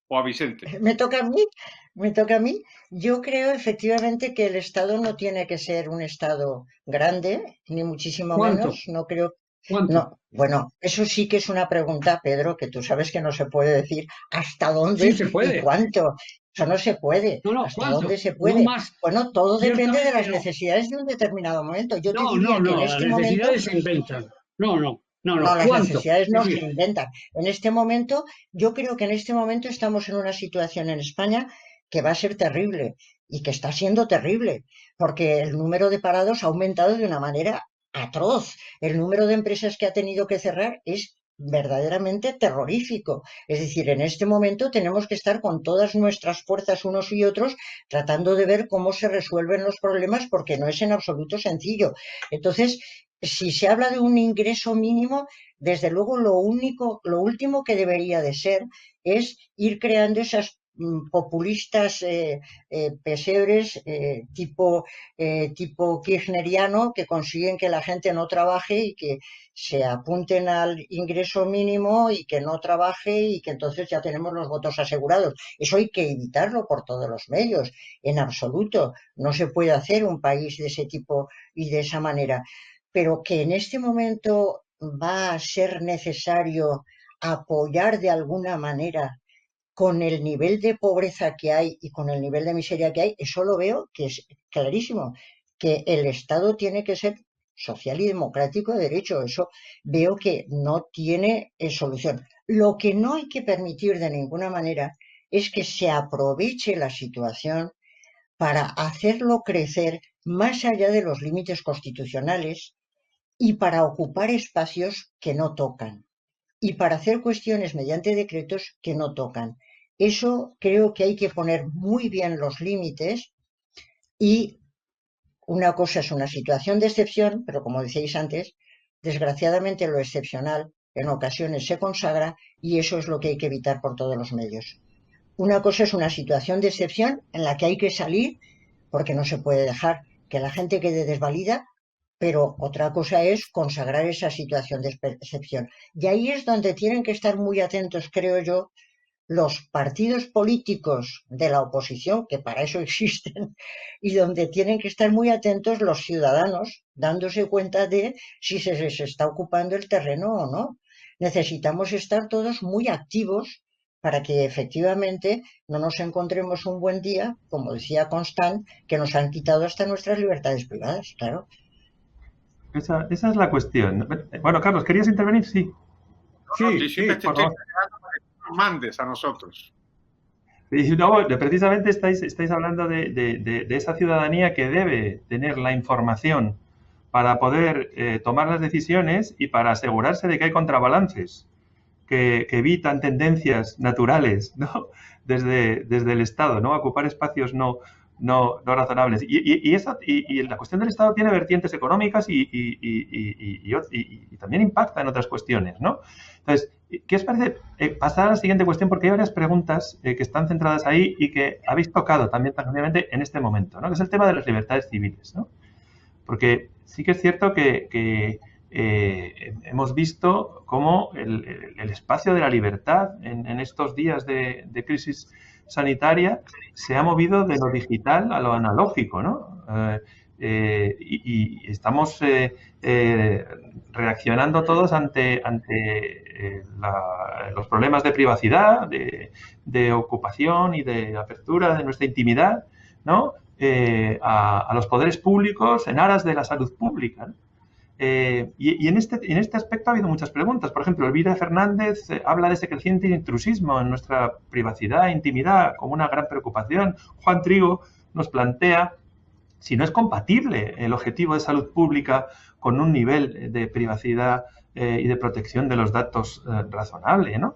o a Vicente. Me toca a mí. Yo creo efectivamente que el Estado no tiene que ser un Estado grande, ni muchísimo menos. No creo. ¿Cuánto? No, bueno, eso sí que es una pregunta, Pedro, que tú sabes que no se puede decir hasta dónde Sí, se puede. y cuánto. Eso no se puede. No, ¿Hasta ¿cuánto? dónde se puede? No más. Bueno, todo depende de las no. necesidades de un determinado momento. Yo te No, diría no, que en no, este las necesidades momento. se inventan. No, No, las ¿cuánto? necesidades no Sí. se inventan. En este momento, yo creo que en este momento estamos en una situación en España que va a ser terrible y que está siendo terrible, porque el número de parados ha aumentado de una manera atroz. El número de empresas que ha tenido que cerrar es verdaderamente terrorífico. Es decir, en este momento tenemos que estar con todas nuestras fuerzas unos y otros tratando de ver cómo se resuelven los problemas porque no es en absoluto sencillo. Entonces, si se habla de un ingreso mínimo, desde luego lo último que debería de ser es ir creando esas populistas pesebres tipo kirchneriano que consiguen que la gente no trabaje y que se apunten al ingreso mínimo y que no trabaje y que entonces ya tenemos los votos asegurados. Eso hay que evitarlo por todos los medios, en absoluto. No se puede hacer un país de ese tipo y de esa manera. Pero que en este momento va a ser necesario apoyar de alguna manera con el nivel de pobreza que hay y con el nivel de miseria que hay, eso lo veo que es clarísimo, que el Estado tiene que ser social y democrático de derecho. Eso veo que no tiene solución. Lo que no hay que permitir de ninguna manera es que se aproveche la situación para hacerlo crecer más allá de los límites constitucionales y para ocupar espacios que no tocan y para hacer cuestiones mediante decretos que no tocan. Eso creo que hay que poner muy bien los límites y una cosa es una situación de excepción, pero como decíais antes, desgraciadamente lo excepcional en ocasiones se consagra y eso es lo que hay que evitar por todos los medios. Una cosa es una situación de excepción en la que hay que salir porque no se puede dejar que la gente quede desvalida, pero otra cosa es consagrar esa situación de excepción. Y ahí es donde tienen que estar muy atentos, creo yo, los partidos políticos de la oposición, que para eso existen, y donde tienen que estar muy atentos los ciudadanos, dándose cuenta de si se les está ocupando el terreno o no. Necesitamos estar todos muy activos para que efectivamente no nos encontremos un buen día, como decía Constant, que nos han quitado hasta nuestras libertades privadas, claro. Esa es la cuestión. Bueno, Carlos, ¿querías intervenir? Sí. Sí, por favor. Nos mandes a nosotros. Y no, precisamente estáis hablando de esa ciudadanía que debe tener la información para poder tomar las decisiones y para asegurarse de que hay contrabalances que evitan tendencias naturales, ¿no? Desde el Estado, ¿no? Ocupar espacios no razonables. Y la cuestión del Estado tiene vertientes económicas y también impacta en otras cuestiones, ¿no? Entonces, ¿qué os parece pasar a la siguiente cuestión? Porque hay varias preguntas que están centradas ahí y que habéis tocado también tangiblemente en este momento, ¿no? Que es el tema de las libertades civiles, ¿no? Porque sí que es cierto que hemos visto cómo el espacio de la libertad en estos días de crisis sanitaria se ha movido de lo digital a lo analógico, ¿no? Y estamos reaccionando todos ante los problemas de privacidad, de ocupación y de apertura de nuestra intimidad, ¿no? A los poderes públicos en aras de la salud pública, ¿no? Y en este aspecto ha habido muchas preguntas. Por ejemplo, Elvira Fernández habla de ese creciente intrusismo en nuestra privacidad e intimidad como una gran preocupación. Juan Trigo nos plantea si no es compatible el objetivo de salud pública con un nivel de privacidad y de protección de los datos razonable, ¿no?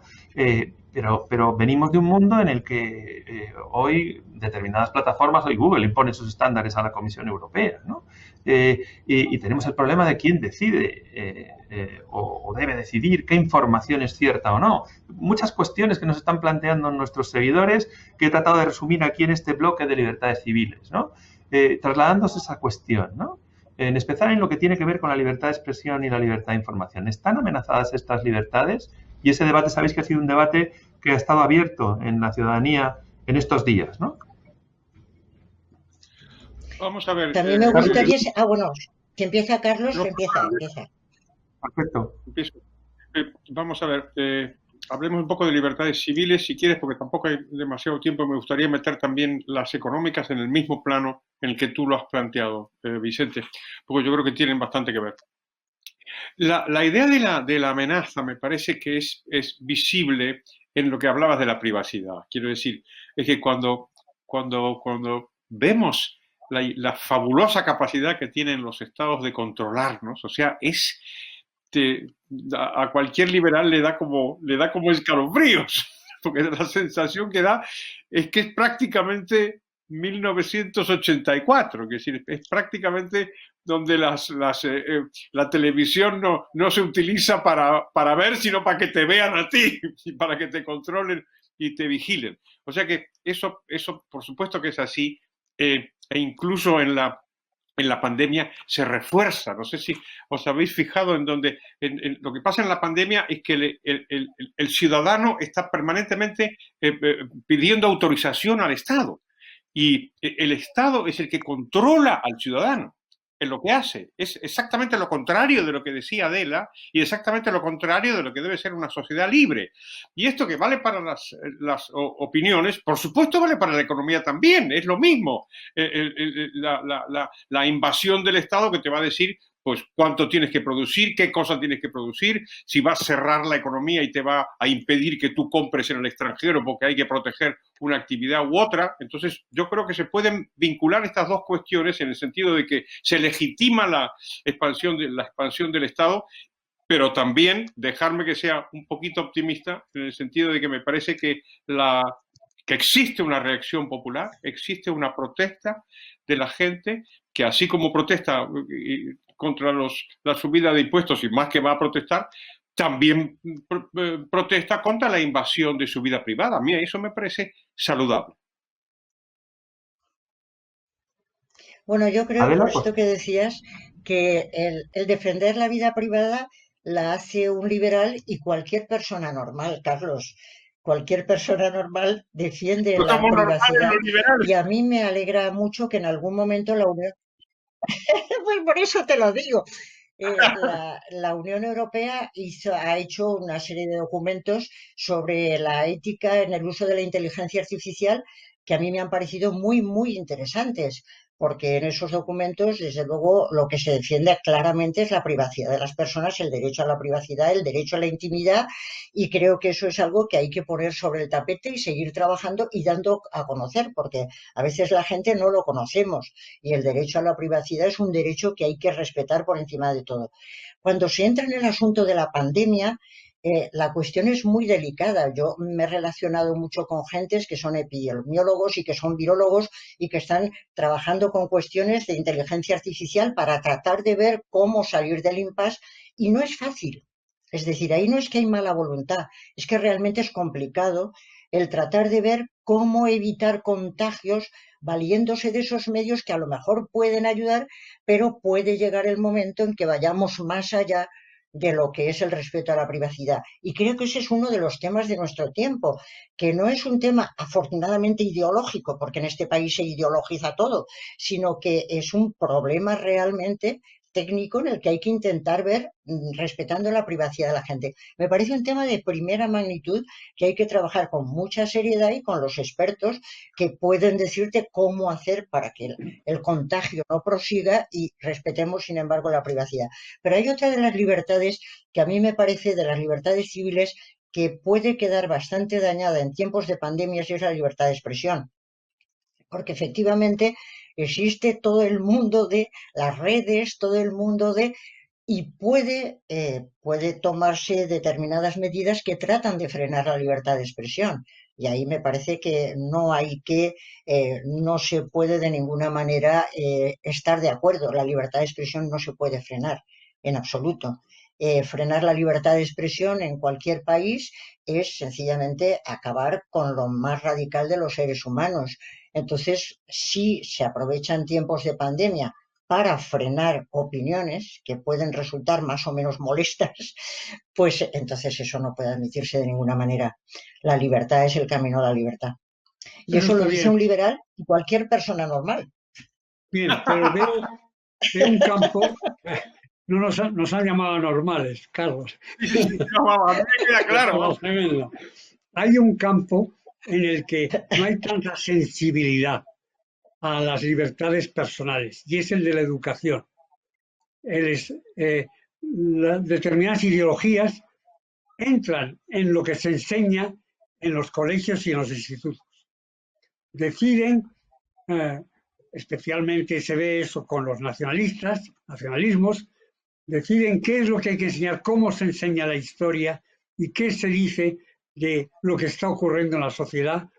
Pero venimos de un mundo en el que hoy determinadas plataformas, hoy Google impone sus estándares a la Comisión Europea, ¿no? Y tenemos el problema de quién decide o debe decidir qué información es cierta o no. Muchas cuestiones que nos están planteando nuestros seguidores que he tratado de resumir aquí en este bloque de libertades civiles, ¿no? Trasladándose esa cuestión, ¿no? En especial en lo que tiene que ver con la libertad de expresión y la libertad de información. ¿Están amenazadas estas libertades? Y ese debate, sabéis que ha sido un debate que ha estado abierto en la ciudadanía en estos días, ¿no? Vamos a ver. También me gustaría... bueno, si empieza Carlos, empieza. Perfecto. Empiezo. Vamos a ver, hablemos un poco de libertades civiles, si quieres, porque tampoco hay demasiado tiempo. Me gustaría meter también las económicas en el mismo plano en el que tú lo has planteado, Vicente, porque yo creo que tienen bastante que ver. La idea de la amenaza me parece que es visible en lo que hablabas de la privacidad. Quiero decir, es que cuando vemos la fabulosa capacidad que tienen los estados de controlarnos, o sea, a cualquier liberal le da como escalofríos, porque la sensación que da es que es prácticamente 1984, es decir, es prácticamente donde la televisión no se utiliza para ver, sino para que te vean a ti, y para que te controlen y te vigilen. O sea que eso por supuesto que es así, e incluso en la pandemia se refuerza. No sé si os habéis fijado en lo que pasa en la pandemia es que el ciudadano está permanentemente pidiendo autorización al Estado. Y el Estado es el que controla al ciudadano. en lo que hace. Es exactamente lo contrario de lo que decía Adela y exactamente lo contrario de lo que debe ser una sociedad libre. Y esto que vale para las opiniones, por supuesto vale para la economía también, es lo mismo. La invasión del Estado que te va a decir pues cuánto tienes que producir, qué cosas tienes que producir, si va a cerrar la economía y te va a impedir que tú compres en el extranjero porque hay que proteger una actividad u otra. Entonces, yo creo que se pueden vincular estas dos cuestiones en el sentido de que se legitima la expansión del Estado, pero también dejarme que sea un poquito optimista en el sentido de que me parece que existe una reacción popular, existe una protesta de la gente que así como protesta contra la subida de impuestos y más que va a protestar, también protesta contra la invasión de su vida privada. A mí eso me parece saludable. Bueno, yo creo, Adela, por esto que decías, que el defender la vida privada la hace un liberal y cualquier persona normal, Carlos. Cualquier persona normal defiende No la somos normales privacidad los liberales. y a mí me alegra mucho que en algún momento la Unión... Pues por eso te lo digo. La Unión Europea ha hecho una serie de documentos sobre la ética en el uso de la inteligencia artificial que a mí me han parecido muy, muy interesantes, porque en esos documentos, desde luego, lo que se defiende claramente es la privacidad de las personas, el derecho a la privacidad, el derecho a la intimidad, y creo que eso es algo que hay que poner sobre el tapete y seguir trabajando y dando a conocer, porque a veces la gente no lo conocemos y el derecho a la privacidad es un derecho que hay que respetar por encima de todo. Cuando se entra en el asunto de la pandemia, la cuestión es muy delicada. Yo me he relacionado mucho con gentes que son epidemiólogos y que son virólogos y que están trabajando con cuestiones de inteligencia artificial para tratar de ver cómo salir del impasse y no es fácil. Es decir, ahí no es que hay mala voluntad, es que realmente es complicado el tratar de ver cómo evitar contagios valiéndose de esos medios que a lo mejor pueden ayudar, pero puede llegar el momento en que vayamos más allá de lo que es el respeto a la privacidad. Y creo que ese es uno de los temas de nuestro tiempo, que no es un tema afortunadamente ideológico, porque en este país se ideologiza todo, sino que es un problema realmente técnico en el que hay que intentar ver respetando la privacidad de la gente. Me parece un tema de primera magnitud que hay que trabajar con mucha seriedad y con los expertos que pueden decirte cómo hacer para que el contagio no prosiga y respetemos, sin embargo, la privacidad. Pero hay otra de las libertades que a mí me parece de las libertades civiles que puede quedar bastante dañada en tiempos de pandemias y es la libertad de expresión. Porque efectivamente existe todo el mundo de las redes, todo el mundo de... y puede tomarse determinadas medidas que tratan de frenar la libertad de expresión. Y ahí me parece que no se puede de ninguna manera estar de acuerdo. La libertad de expresión no se puede frenar en absoluto. Frenar la libertad de expresión en cualquier país es sencillamente acabar con lo más radical de los seres humanos. Entonces, si se aprovechan tiempos de pandemia para frenar opiniones que pueden resultar más o menos molestas, pues entonces eso no puede admitirse de ninguna manera. La libertad es el camino a la libertad. Y eso lo dice un liberal y cualquier persona normal. Bien, pero veo un campo... No nos han llamado normales, Carlos. No, a mí me queda claro. Hay un campo en el que no hay tanta sensibilidad a las libertades personales, y es el de la educación. Determinadas ideologías entran en lo que se enseña en los colegios y en los institutos. Deciden, especialmente se ve eso con los nacionalismos, deciden qué es lo que hay que enseñar, cómo se enseña la historia y qué se dice de lo que está ocurriendo en la sociedad.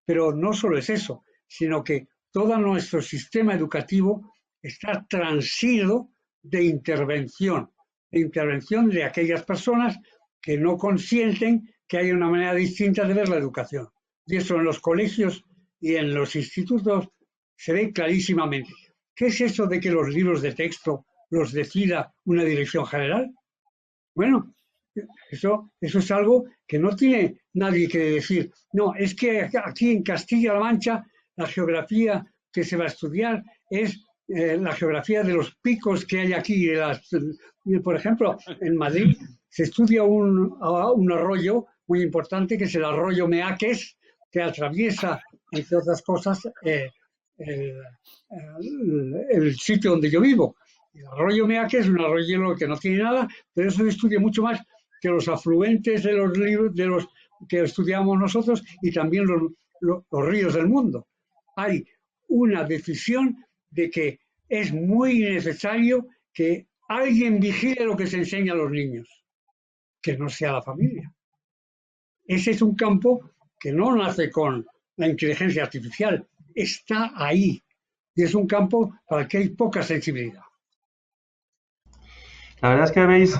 Pero no solo es eso, sino que todo nuestro sistema educativo está transido de intervención de aquellas personas que no consienten que haya una manera distinta de ver la educación. Y eso en los colegios y en los institutos se ve clarísimamente. ¿Qué es eso de que los libros de texto los decida una dirección general? Bueno, eso es algo que no tiene nadie que decir. No, es que aquí en Castilla-La Mancha la geografía que se va a estudiar es la geografía de los picos que hay aquí. Por ejemplo, en Madrid se estudia un arroyo muy importante, que es el arroyo Meaques, que atraviesa, entre otras cosas, el sitio donde yo vivo. El arroyo Meaques es un arroyo que no tiene nada, pero eso se estudia mucho más que los afluentes de los libros, de los que estudiamos nosotros, y también los ríos del mundo. Hay una decisión de que es muy necesario que alguien vigile lo que se enseña a los niños, que no sea la familia. Ese es un campo que no nace con la inteligencia artificial, está ahí, y es un campo para el que hay poca sensibilidad. La verdad es que habéis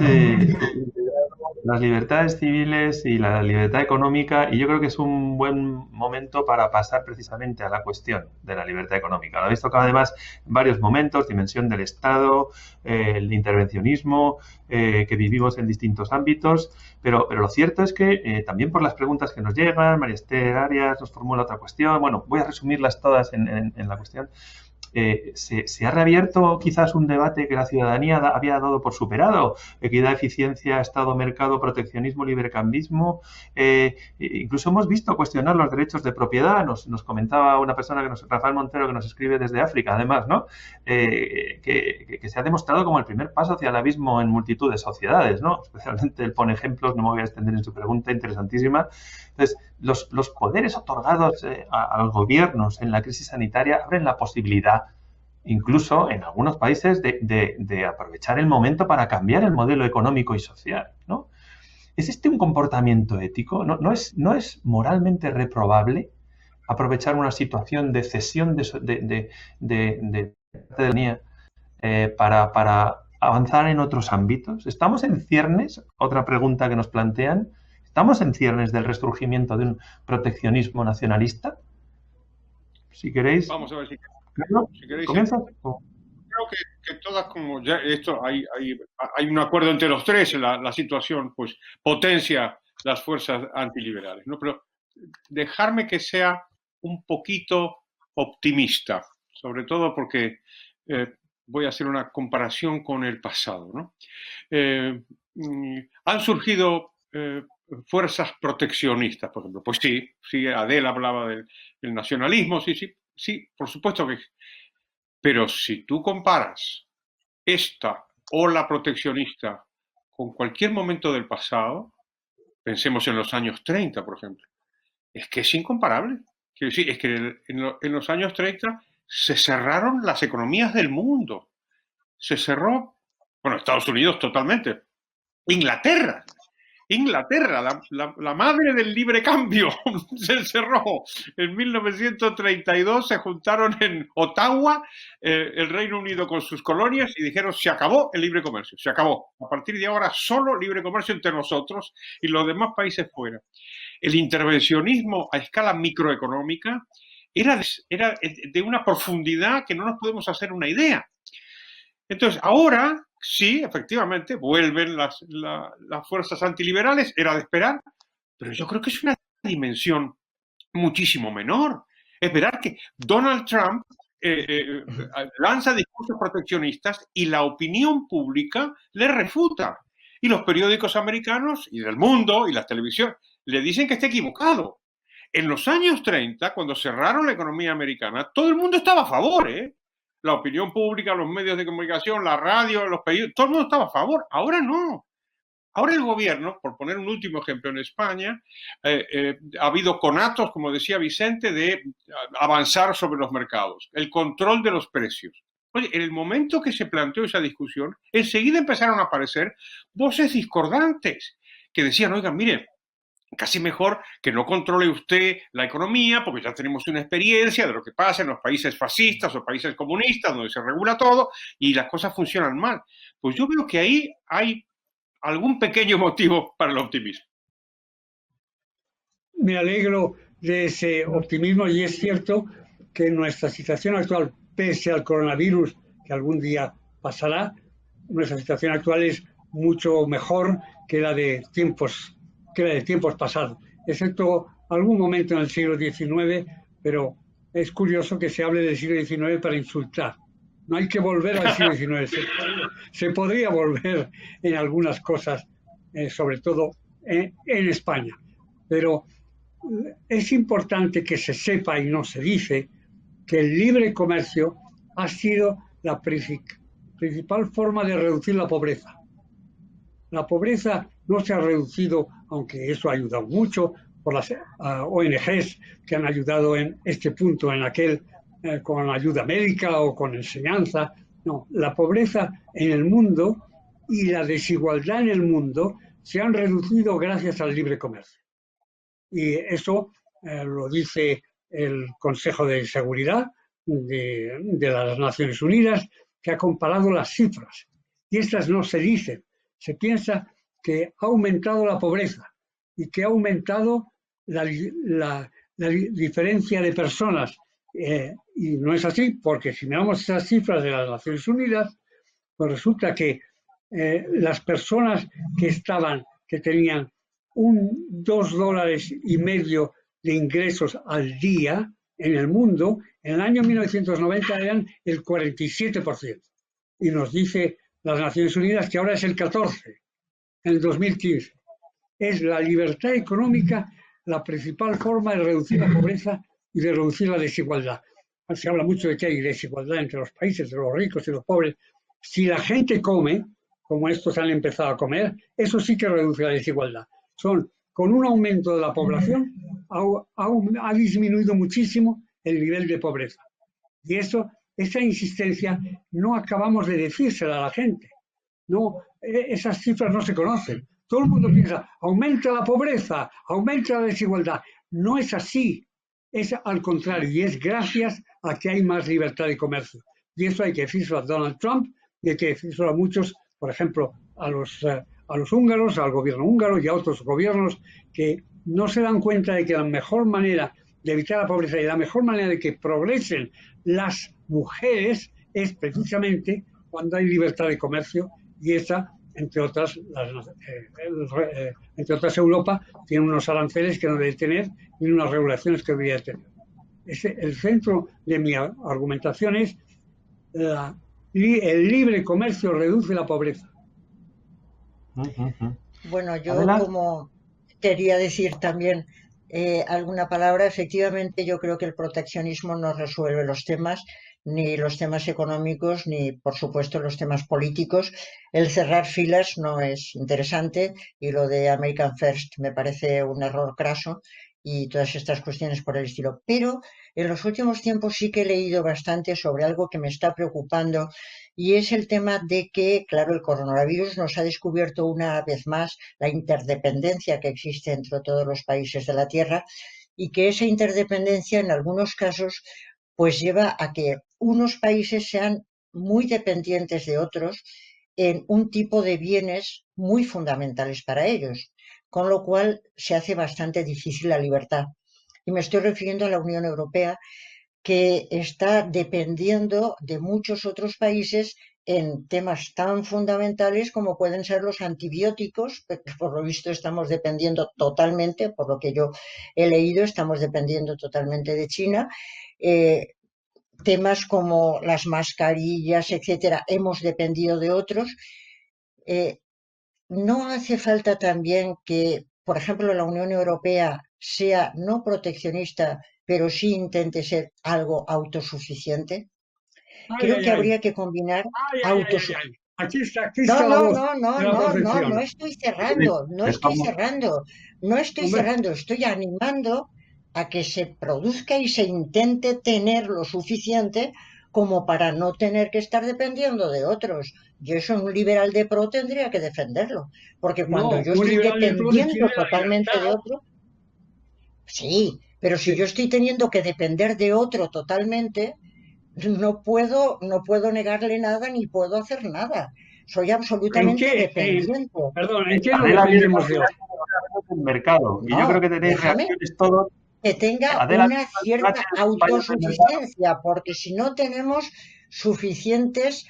las libertades civiles y la libertad económica, y yo creo que es un buen momento para pasar precisamente a la cuestión de la libertad económica. Lo habéis tocado además en varios momentos: dimensión del Estado, el intervencionismo que vivimos en distintos ámbitos, pero lo cierto es que también por las preguntas que nos llegan, María Esther Arias nos formula otra cuestión. Bueno, voy a resumirlas todas en la cuestión. Se ha reabierto quizás un debate que la ciudadanía había dado por superado: equidad, eficiencia, Estado, mercado, proteccionismo, librecambismo. Incluso hemos visto cuestionar los derechos de propiedad. Nos comentaba una persona, Rafael Montero, que nos escribe desde África, además, ¿no? Que se ha demostrado como el primer paso hacia el abismo en multitud de sociedades, ¿no? Especialmente él pone ejemplos, no me voy a extender en su pregunta, interesantísima. Entonces, los poderes otorgados a los gobiernos en la crisis sanitaria abren la posibilidad, incluso en algunos países, de aprovechar el momento para cambiar el modelo económico y social, ¿no? ¿Es este un comportamiento ético? ¿No es moralmente reprobable aprovechar una situación de cesión de ciudadanía para avanzar en otros ámbitos? ¿Estamos en ciernes? Otra pregunta que nos plantean. ¿Estamos en ciernes del resurgimiento de un proteccionismo nacionalista? Si queréis... Vamos a ver si queréis. ¿Comienza? Creo que todas, como ya esto, hay un acuerdo entre los tres. La situación pues potencia las fuerzas antiliberales, ¿no? Pero dejarme que sea un poquito optimista, sobre todo porque voy a hacer una comparación con el pasado, ¿no? Han surgido fuerzas proteccionistas, por ejemplo. Pues sí, Adela hablaba del nacionalismo, sí, por supuesto que... Pero si tú comparas esta ola proteccionista con cualquier momento del pasado, pensemos en los años 30, por ejemplo, es que es incomparable. Quiero decir, es que en los años 30 se cerraron las economías del mundo. Se cerró, bueno, Estados Unidos totalmente. Inglaterra, la madre del libre cambio, se cerró. En 1932 se juntaron en Ottawa el Reino Unido con sus colonias y dijeron: se acabó el libre comercio, se acabó. A partir de ahora solo libre comercio entre nosotros y los demás países fuera. El intervencionismo a escala microeconómica era de una profundidad que no nos podemos hacer una idea. Entonces, ahora... sí, efectivamente, vuelven las fuerzas antiliberales, era de esperar, pero yo creo que es una dimensión muchísimo menor. Esperar que Donald Trump lanza discursos proteccionistas y la opinión pública le refuta. Y los periódicos americanos y del mundo y las televisiones le dicen que está equivocado. En los años 30, cuando cerraron la economía americana, todo el mundo estaba a favor, ¿eh? La opinión pública, los medios de comunicación, la radio, los periódicos, todo el mundo estaba a favor. Ahora no. Ahora el gobierno, por poner un último ejemplo, en España ha habido conatos, como decía Vicente, de avanzar sobre los mercados, el control de los precios. Oye, en el momento que se planteó esa discusión, enseguida empezaron a aparecer voces discordantes que decían: oigan, miren, casi mejor que no controle usted la economía, porque ya tenemos una experiencia de lo que pasa en los países fascistas o países comunistas, donde se regula todo y las cosas funcionan mal. Pues yo veo que ahí hay algún pequeño motivo para el optimismo. Me alegro de ese optimismo, y es cierto que en nuestra situación actual, pese al coronavirus, que algún día pasará, nuestra situación actual es mucho mejor que la de tiempos pasados, excepto algún momento en el siglo XIX, pero es curioso que se hable del siglo XIX para insultar. no hay que volver al siglo XIX. Se podría volver en algunas cosas, sobre todo en España. Pero es importante que se sepa y no se dice que el libre comercio ha sido la principal forma de reducir la pobreza. La pobreza no se ha reducido, aunque eso ha ayudado mucho, por las ONGs que han ayudado en este punto, en aquel, con ayuda médica o con enseñanza. No, la pobreza en el mundo y la desigualdad en el mundo se han reducido gracias al libre comercio. Y eso lo dice el Consejo de Seguridad de las Naciones Unidas, que ha comparado las cifras. Y estas no se dicen. Se piensa que ha aumentado la pobreza y que ha aumentado la diferencia de personas. Y no es así, porque si miramos esas cifras de las Naciones Unidas, pues resulta que las personas que tenían $2,5 de ingresos al día en el mundo, en el año 1990 eran el 47%. Y nos dice las Naciones Unidas que ahora es el 14%, en el 2015. Es la libertad económica la principal forma de reducir la pobreza y de reducir la desigualdad. Se habla mucho de que hay desigualdad entre los países, de los ricos y los pobres. Si la gente come, como estos han empezado a comer, eso sí que reduce la desigualdad. Con un aumento de la población ha disminuido muchísimo el nivel de pobreza. Y esa insistencia no acabamos de decírsela a la gente. No, esas cifras no se conocen. Todo el mundo piensa, aumenta la pobreza, aumenta la desigualdad. No es así, es al contrario, y es gracias a que hay más libertad de comercio. Y eso hay que decírselo a Donald Trump y hay que decírselo a muchos, por ejemplo, a los húngaros, al gobierno húngaro y a otros gobiernos que no se dan cuenta de que la mejor manera de evitar la pobreza y la mejor manera de que progresen las mujeres es precisamente cuando hay libertad de comercio, y esa, entre otras, Europa tiene unos aranceles que no debe tener y unas regulaciones que debería tener. El centro de mi argumentación es el libre comercio reduce la pobreza. Bueno, yo Adela. como quería decir también alguna palabra, efectivamente yo creo que el proteccionismo no resuelve los temas, ni los temas económicos, ni por supuesto los temas políticos. El cerrar filas no es interesante y lo de American First me parece un error craso y todas estas cuestiones por el estilo. Pero en los últimos tiempos sí que he leído bastante sobre algo que me está preocupando y es el tema de que, claro, el coronavirus nos ha descubierto una vez más la interdependencia que existe entre todos los países de la Tierra y que esa interdependencia en algunos casos pues lleva a que unos países sean muy dependientes de otros en un tipo de bienes muy fundamentales para ellos, con lo cual se hace bastante difícil la libertad. Y me estoy refiriendo a la Unión Europea, que está dependiendo de muchos otros países en temas tan fundamentales como pueden ser los antibióticos, que por lo visto estamos dependiendo totalmente, por lo que yo he leído, estamos dependiendo totalmente de China. Temas como las mascarillas, etcétera, hemos dependido de otros. ¿No hace falta también que, por ejemplo, la Unión Europea sea no proteccionista, pero sí intente ser algo autosuficiente? Creo que habría que combinar autosuficiencia. Aquí está No estoy cerrando, estoy animando a que se produzca y se intente tener lo suficiente como para no tener que estar dependiendo de otros. Yo eso en un liberal de pro tendría que defenderlo, porque cuando yo estoy dependiendo totalmente de otro, sí, pero si yo estoy teniendo que depender de otro totalmente, no puedo negarle nada ni puedo hacer nada. Soy absolutamente dependiente. Perdón, ¿en qué no dependemos de otro? El mercado. Y yo creo que tenéis reacciones todos. Que tenga una cierta autosuficiencia, porque si no tenemos suficientes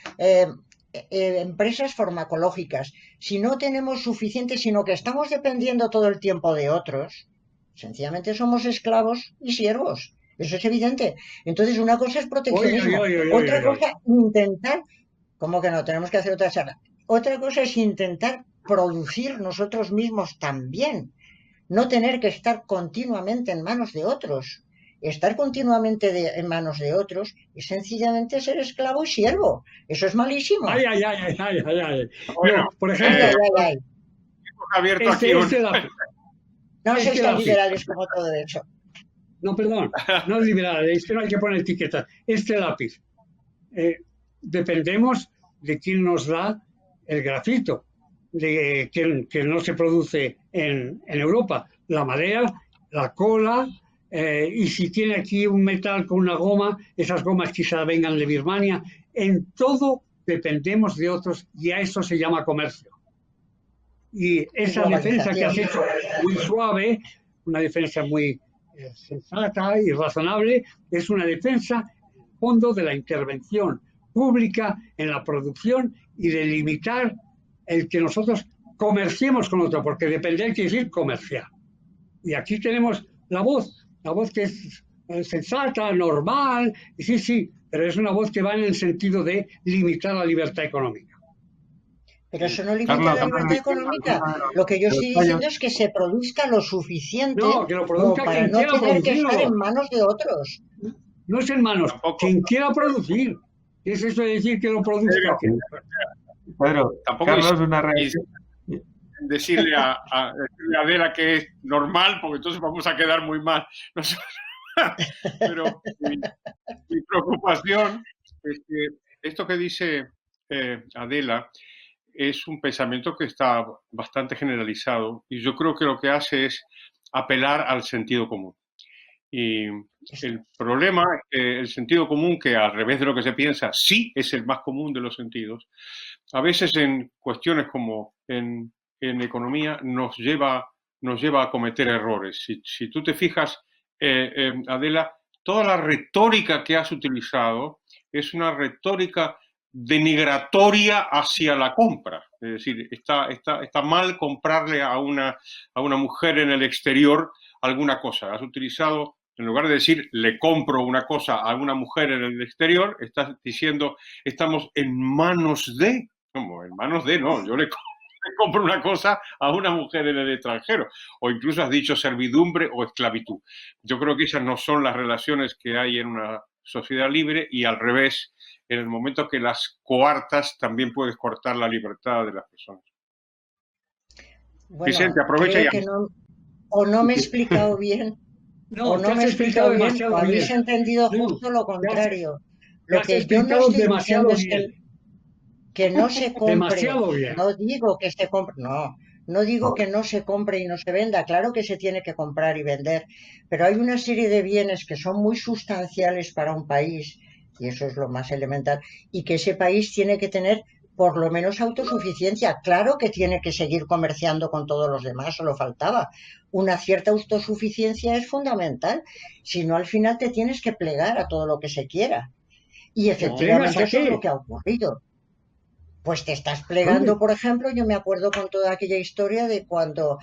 empresas farmacológicas, si no tenemos suficientes, sino que estamos dependiendo todo el tiempo de otros, sencillamente somos esclavos y siervos. Eso es evidente. Entonces, una cosa es proteccionismo, otra cosa intentar, ¿cómo que no? Tenemos que hacer otra charla. Otra cosa es intentar producir nosotros mismos también, no tener que estar continuamente en manos de otros. Estar continuamente en manos de otros es sencillamente ser esclavo y siervo. Eso es malísimo. Ay. Bueno, no, por ejemplo, abierto aquí no sois tan liberales como todo eso. No, perdón, no es liberal, es que no hay que poner etiquetas. Este lápiz, dependemos de quién nos da el grafito, de que no se produce en Europa. La madera, la cola, y si tiene aquí un metal con una goma, esas gomas quizá vengan de Birmania. En todo dependemos de otros y a eso se llama comercio. Y esa defensa que has hecho muy suave, una defensa muy sensata y razonable, es una defensa en el fondo de la intervención pública en la producción y de limitar el que nosotros comerciemos con otro, porque depender quiere decir comerciar. Y aquí tenemos la voz que es sensata, normal, y sí, pero es una voz que va en el sentido de limitar la libertad económica. Pero eso no limita la libertad económica. Lo que yo estoy diciendo es que se produzca lo suficiente como para no tener que estar en manos de otros. No es en manos, quien quiera producir. ¿Qué es eso de decir que lo produzca? Pedro, tampoco Carlos, una reacción. Decirle a Adela que es normal, porque entonces vamos a quedar muy mal. Pero mi preocupación es que esto que dice Adela es un pensamiento que está bastante generalizado y yo creo que lo que hace es apelar al sentido común. Y el problema es que el sentido común, que al revés de lo que se piensa, sí es el más común de los sentidos, a veces en cuestiones como en economía nos lleva a cometer errores. Si tú te fijas, Adela, toda la retórica que has utilizado es una retórica denigratoria hacia la compra. Es decir, está mal comprarle a una mujer en el exterior alguna cosa. Has utilizado, en lugar de decir le compro una cosa a una mujer en el exterior, estás diciendo estamos en manos de. ¿Cómo? En manos de, no, yo le compro una cosa a una mujer en el extranjero. O incluso has dicho servidumbre o esclavitud. Yo creo que esas no son las relaciones que hay en una sociedad libre y al revés, en el momento que las coartas también puedes cortar la libertad de las personas. Bueno, Vicente, aprovecha ya. O no me he explicado bien, o no me he explicado bien, o habéis entendido justo lo contrario. Lo que yo no estoy diciendo es que no se compre. No digo que se compre, no digo que no se compre y no se venda. Claro que se tiene que comprar y vender, pero hay una serie de bienes que son muy sustanciales para un país, y eso es lo más elemental, y que ese país tiene que tener por lo menos autosuficiencia. Claro que tiene que seguir comerciando con todos los demás, solo faltaba. Una cierta autosuficiencia es fundamental, si no al final te tienes que plegar a todo lo que se quiera. Y efectivamente eso es lo que ha ocurrido. Pues te estás plegando, por ejemplo, yo me acuerdo con toda aquella historia de cuando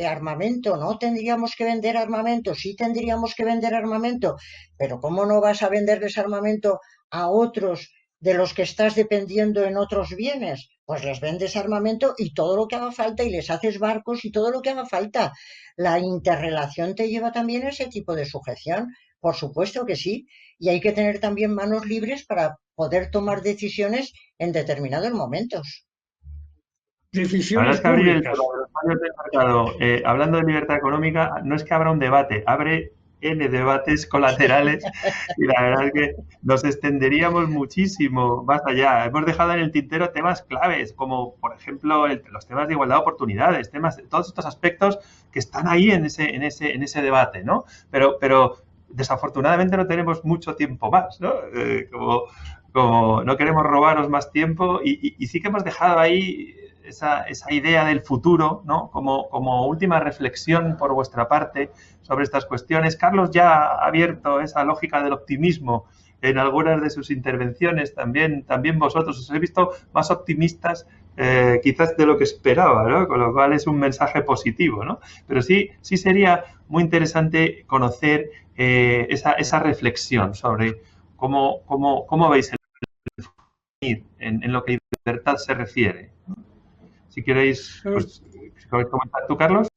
armamento, no tendríamos que vender armamento, sí tendríamos que vender armamento, pero ¿cómo no vas a venderles armamento a otros de los que estás dependiendo en otros bienes? Pues les vendes armamento y todo lo que haga falta y les haces barcos y todo lo que haga falta. La interrelación te lleva también a ese tipo de sujeción, por supuesto que sí, y hay que tener también manos libres para poder tomar decisiones en determinados momentos. Decisiones públicas. Hablando de libertad económica, no es que abra un debate, abre N debates colaterales y la verdad es que nos extenderíamos muchísimo más allá. Hemos dejado en el tintero temas claves, como por ejemplo los temas de igualdad de oportunidades, todos estos aspectos que están ahí en ese debate, ¿no? Pero desafortunadamente no tenemos mucho tiempo más, ¿no? Como no queremos robaros más tiempo y sí que hemos dejado ahí esa idea del futuro, ¿no? Como última reflexión por vuestra parte sobre estas cuestiones. Carlos ya ha abierto esa lógica del optimismo en algunas de sus intervenciones, también vosotros os he visto más optimistas quizás de lo que esperaba, ¿no? Con lo cual es un mensaje positivo, ¿no? Pero sí sería muy interesante conocer esa reflexión sobre cómo veis el en lo que libertad se refiere. Si queréis, pues, comentar tú, Carlos.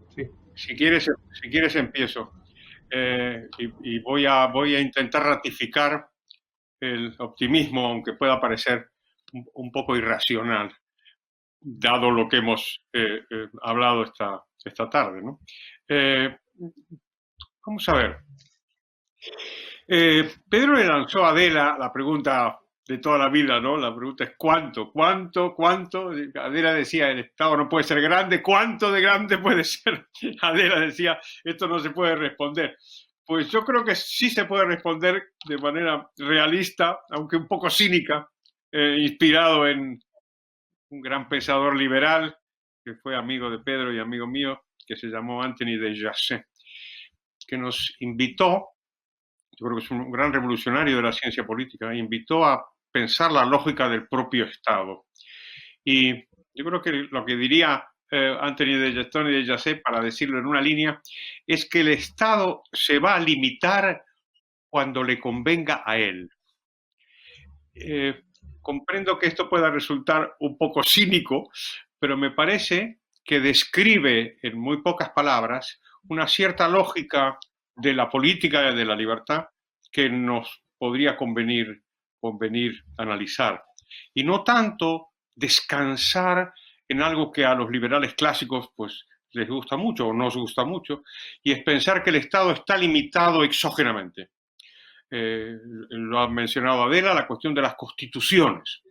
Sí. Si quieres empiezo. Y voy a intentar ratificar el optimismo, aunque pueda parecer un poco irracional, dado lo que hemos hablado esta tarde, ¿no? Vamos a ver. Pedro le lanzó a Adela la pregunta de toda la vida, ¿no? La pregunta es ¿cuánto? Adela decía, el Estado no puede ser grande, ¿cuánto de grande puede ser? Adela decía, esto no se puede responder. Pues yo creo que sí se puede responder de manera realista, aunque un poco cínica, inspirado en un gran pensador liberal que fue amigo de Pedro y amigo mío, que se llamó Anthony de Jacet, que nos invitó, yo creo que es un gran revolucionario de la ciencia política, invitó a pensar la lógica del propio Estado. Y yo creo que lo que diría Anthony de Jacet, para decirlo en una línea, es que el Estado se va a limitar cuando le convenga a él. Comprendo que esto pueda resultar un poco cínico, pero me parece que describe en muy pocas palabras una cierta lógica de la política y de la libertad que nos podría convenir analizar. Y no tanto descansar en algo que a los liberales clásicos pues les gusta mucho o nos gusta mucho, y es pensar que el Estado está limitado exógenamente. Lo ha mencionado Adela, la cuestión de las constituciones.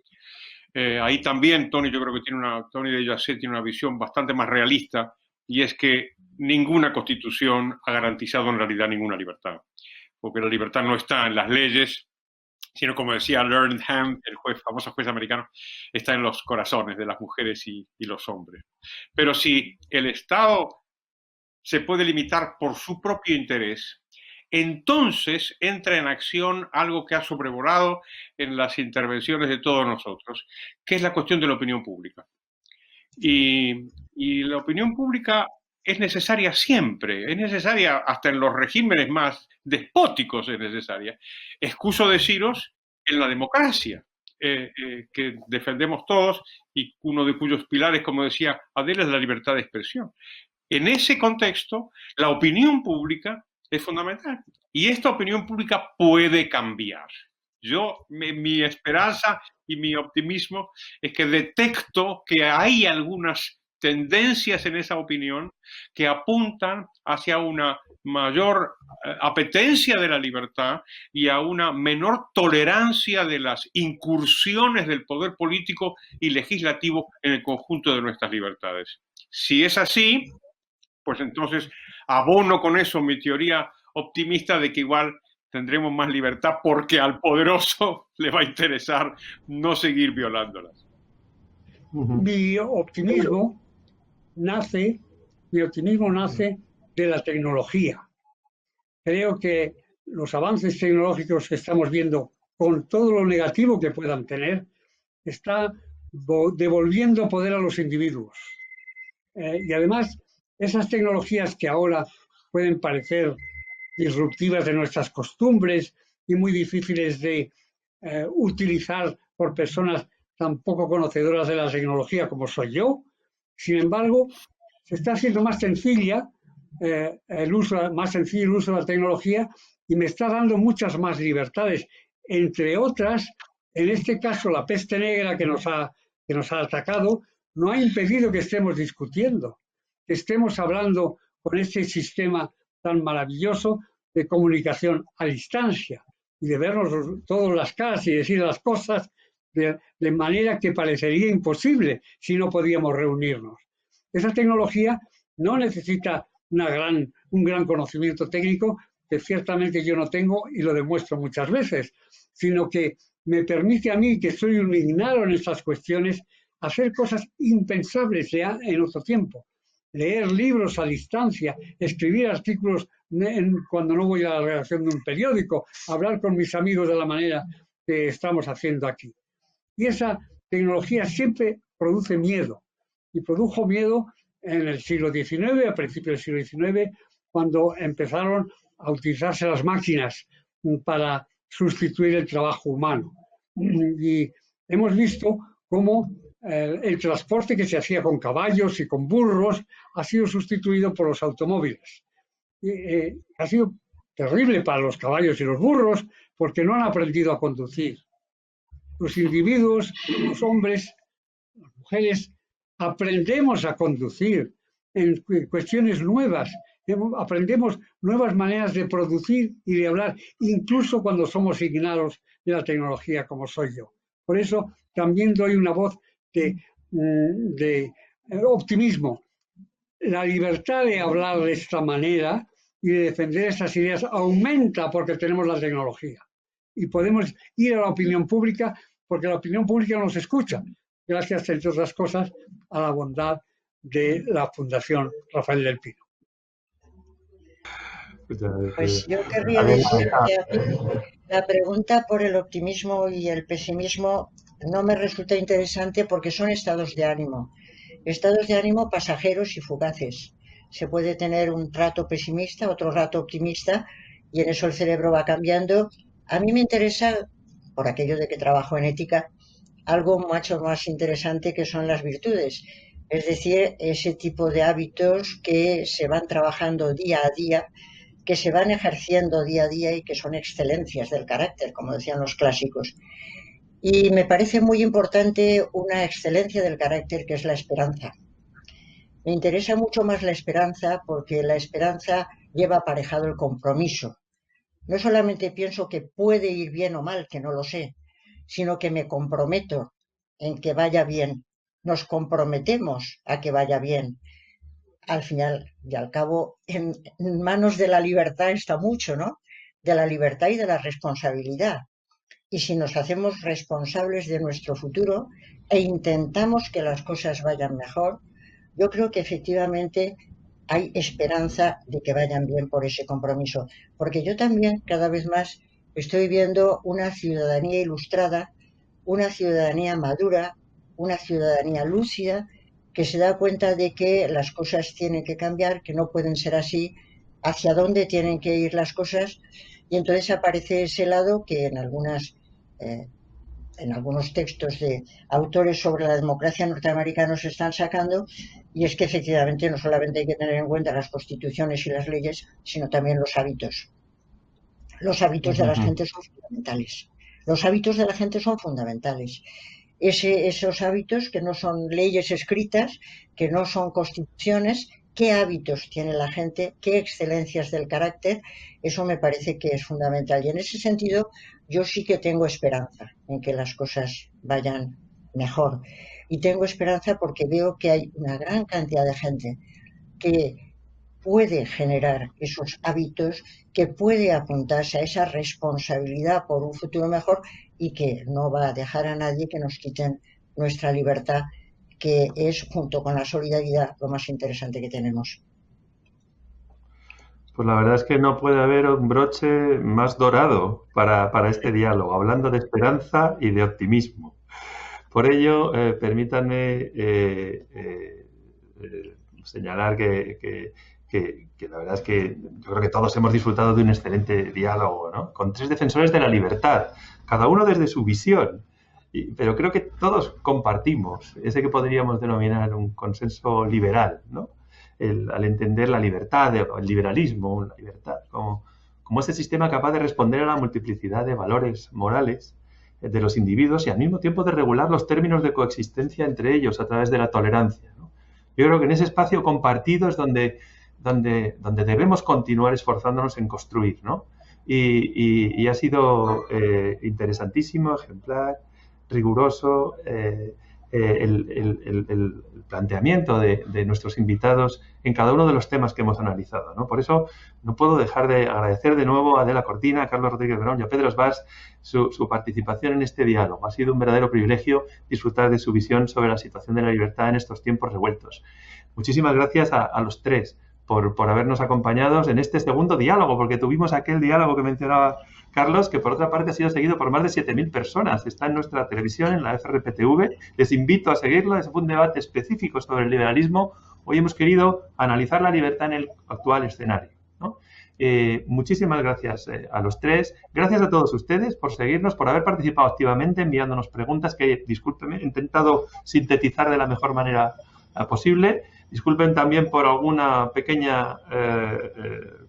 Ahí también Tony de Jacet tiene una visión bastante más realista, y es que ninguna constitución ha garantizado en realidad ninguna libertad, porque la libertad no está en las leyes, sino, como decía Learned Hand, el famoso juez americano, está en los corazones de las mujeres y los hombres. Pero si el Estado se puede limitar por su propio interés, entonces entra en acción algo que ha sobrevolado en las intervenciones de todos nosotros, que es la cuestión de la opinión pública. Y la opinión pública es necesaria siempre, es necesaria hasta en los regímenes más despóticos, es necesaria. Excuso deciros en la democracia, que defendemos todos, y uno de cuyos pilares, como decía Adela, es la libertad de expresión. En ese contexto, la opinión pública es fundamental, y esta opinión pública puede cambiar. Mi esperanza y mi optimismo es que detecto que hay algunas tendencias en esa opinión que apuntan hacia una mayor apetencia de la libertad y a una menor tolerancia de las incursiones del poder político y legislativo en el conjunto de nuestras libertades. Si es así, pues entonces abono con eso mi teoría optimista de que igual tendremos más libertad porque al poderoso le va a interesar no seguir violándolas. Mi optimismo nace de la tecnología. Creo que los avances tecnológicos que estamos viendo, con todo lo negativo que puedan tener, está devolviendo poder a los individuos. Y además, esas tecnologías que ahora pueden parecer disruptivas de nuestras costumbres y muy difíciles de utilizar por personas tan poco conocedoras de la tecnología como soy yo, sin embargo, se está haciendo más sencillo el uso de la tecnología, y me está dando muchas más libertades, entre otras, en este caso la peste negra que nos ha atacado no ha impedido que estemos discutiendo, que estemos hablando con este sistema tan maravilloso de comunicación a distancia y de vernos todas las caras y decir las cosas de manera que parecería imposible si no podíamos reunirnos. Esa tecnología no necesita un gran conocimiento técnico, que ciertamente yo no tengo y lo demuestro muchas veces, sino que me permite a mí, que soy un ignaro en estas cuestiones, hacer cosas impensables ya en otro tiempo. Leer libros a distancia, escribir artículos cuando no voy a la redacción de un periódico, hablar con mis amigos de la manera que estamos haciendo aquí. Y esa tecnología siempre produce miedo. Y produjo miedo en el siglo XIX, a principios del siglo XIX, cuando empezaron a utilizarse las máquinas para sustituir el trabajo humano. Y hemos visto cómo el transporte que se hacía con caballos y con burros ha sido sustituido por los automóviles. Ha sido terrible para los caballos y los burros porque no han aprendido a conducir. Los individuos, los hombres, las mujeres, aprendemos a conducir en cuestiones nuevas. Aprendemos nuevas maneras de producir y de hablar, incluso cuando somos ignorados de la tecnología como soy yo. Por eso también doy una voz de optimismo. La libertad de hablar de esta manera y de defender estas ideas aumenta porque tenemos la tecnología. Y podemos ir a la opinión pública porque la opinión pública nos escucha, gracias, entre otras cosas, a la bondad de la Fundación Rafael del Pino. Pues yo querría decir que a mí la pregunta por el optimismo y el pesimismo no me resulta interesante porque son estados de ánimo pasajeros y fugaces. Se puede tener un rato pesimista, otro rato optimista, y en eso el cerebro va cambiando. A mí me interesa, por aquello de que trabajo en ética, algo mucho más interesante que son las virtudes, es decir, ese tipo de hábitos que se van trabajando día a día, que se van ejerciendo día a día y que son excelencias del carácter, como decían los clásicos. Y me parece muy importante una excelencia del carácter que es la esperanza. Me interesa mucho más la esperanza porque la esperanza lleva aparejado el compromiso. No solamente pienso que puede ir bien o mal, que no lo sé, sino que me comprometo en que vaya bien. Nos comprometemos a que vaya bien. Al final y al cabo, en manos de la libertad está mucho, ¿no? De la libertad y de la responsabilidad. Y si nos hacemos responsables de nuestro futuro e intentamos que las cosas vayan mejor, yo creo que efectivamente hay esperanza de que vayan bien por ese compromiso. Porque yo también cada vez más estoy viendo una ciudadanía ilustrada, una ciudadanía madura, una ciudadanía lúcida, que se da cuenta de que las cosas tienen que cambiar, que no pueden ser así, hacia dónde tienen que ir las cosas, y entonces aparece ese lado que en algunos textos de autores sobre la democracia norteamericana se están sacando, y es que efectivamente no solamente hay que tener en cuenta las constituciones y las leyes, sino también los hábitos. Los hábitos de la gente son fundamentales. Los hábitos de la gente son fundamentales. Esos hábitos que no son leyes escritas, que no son constituciones, qué hábitos tiene la gente, qué excelencias del carácter, eso me parece que es fundamental. Y en ese sentido, yo sí que tengo esperanza en que las cosas vayan mejor. Y tengo esperanza porque veo que hay una gran cantidad de gente que puede generar esos hábitos, que puede apuntarse a esa responsabilidad por un futuro mejor y que no va a dejar a nadie que nos quiten nuestra libertad, que es, junto con la solidaridad, lo más interesante que tenemos. Pues la verdad es que no puede haber un broche más dorado para este diálogo, hablando de esperanza y de optimismo. Por ello, permítanme señalar que la verdad es que yo creo que todos hemos disfrutado de un excelente diálogo, ¿no? Con tres defensores de la libertad, cada uno desde su visión, pero creo que todos compartimos ese que podríamos denominar un consenso liberal, ¿no? Al entender la libertad, el liberalismo, la libertad, como ese sistema capaz de responder a la multiplicidad de valores morales de los individuos y al mismo tiempo de regular los términos de coexistencia entre ellos a través de la tolerancia, ¿no? Yo creo que en ese espacio compartido es donde debemos continuar esforzándonos en construir, ¿no? Y ha sido interesantísimo, ejemplar, riguroso el planteamiento de nuestros invitados en cada uno de los temas que hemos analizado, ¿no? Por eso no puedo dejar de agradecer de nuevo a Adela Cortina, a Carlos Rodríguez Brown y a Pedro Sbas su participación en este diálogo. Ha sido un verdadero privilegio disfrutar de su visión sobre la situación de la libertad en estos tiempos revueltos. Muchísimas gracias a los tres por habernos acompañado en este segundo diálogo, porque tuvimos aquel diálogo que mencionaba Carlos, que por otra parte ha sido seguido por más de 7.000 personas. Está en nuestra televisión, en la FRPTV. Les invito a seguirlo. Es un debate específico sobre el liberalismo. Hoy hemos querido analizar la libertad en el actual escenario, ¿no? Muchísimas gracias a los tres. Gracias a todos ustedes por seguirnos, por haber participado activamente, enviándonos preguntas que, discúlpenme, he intentado sintetizar de la mejor manera posible. Disculpen también por alguna pequeña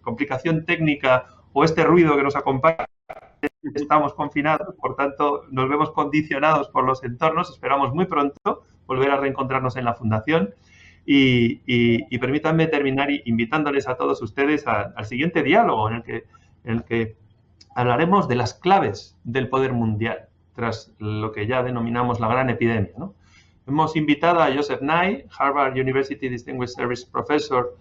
complicación técnica o este ruido que nos acompaña. Estamos confinados, por tanto, nos vemos condicionados por los entornos. Esperamos muy pronto volver a reencontrarnos en la Fundación. Y permítanme terminar invitándoles a todos ustedes al siguiente diálogo en el que hablaremos de las claves del poder mundial, tras lo que ya denominamos la gran epidemia, ¿no? Hemos invitado a Joseph Nye, Harvard University Distinguished Service Professor,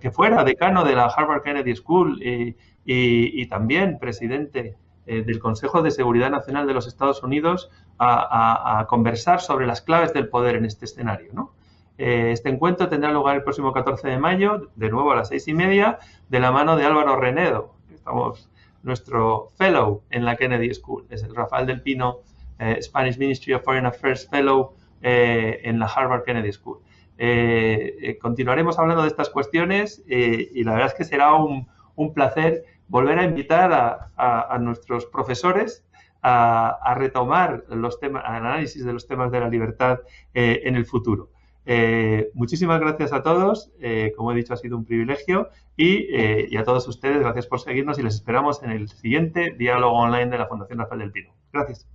que fuera decano de la Harvard Kennedy School y también presidente del Consejo de Seguridad Nacional de los Estados Unidos, a conversar sobre las claves del poder en este escenario, ¿no? Este encuentro tendrá lugar el próximo 14 de mayo, de nuevo a las 6:30, de la mano de Álvaro Renedo, que estamos nuestro fellow en la Kennedy School. Es el Rafael del Pino, Spanish Ministry of Foreign Affairs Fellow en la Harvard Kennedy School. Continuaremos hablando de estas cuestiones y la verdad es que será un placer volver a invitar a nuestros profesores a retomar los temas, el análisis de los temas de la libertad en el futuro. Muchísimas gracias a todos, como he dicho, ha sido un privilegio y a todos ustedes, gracias por seguirnos y les esperamos en el siguiente diálogo online de la Fundación Rafael del Pino. Gracias.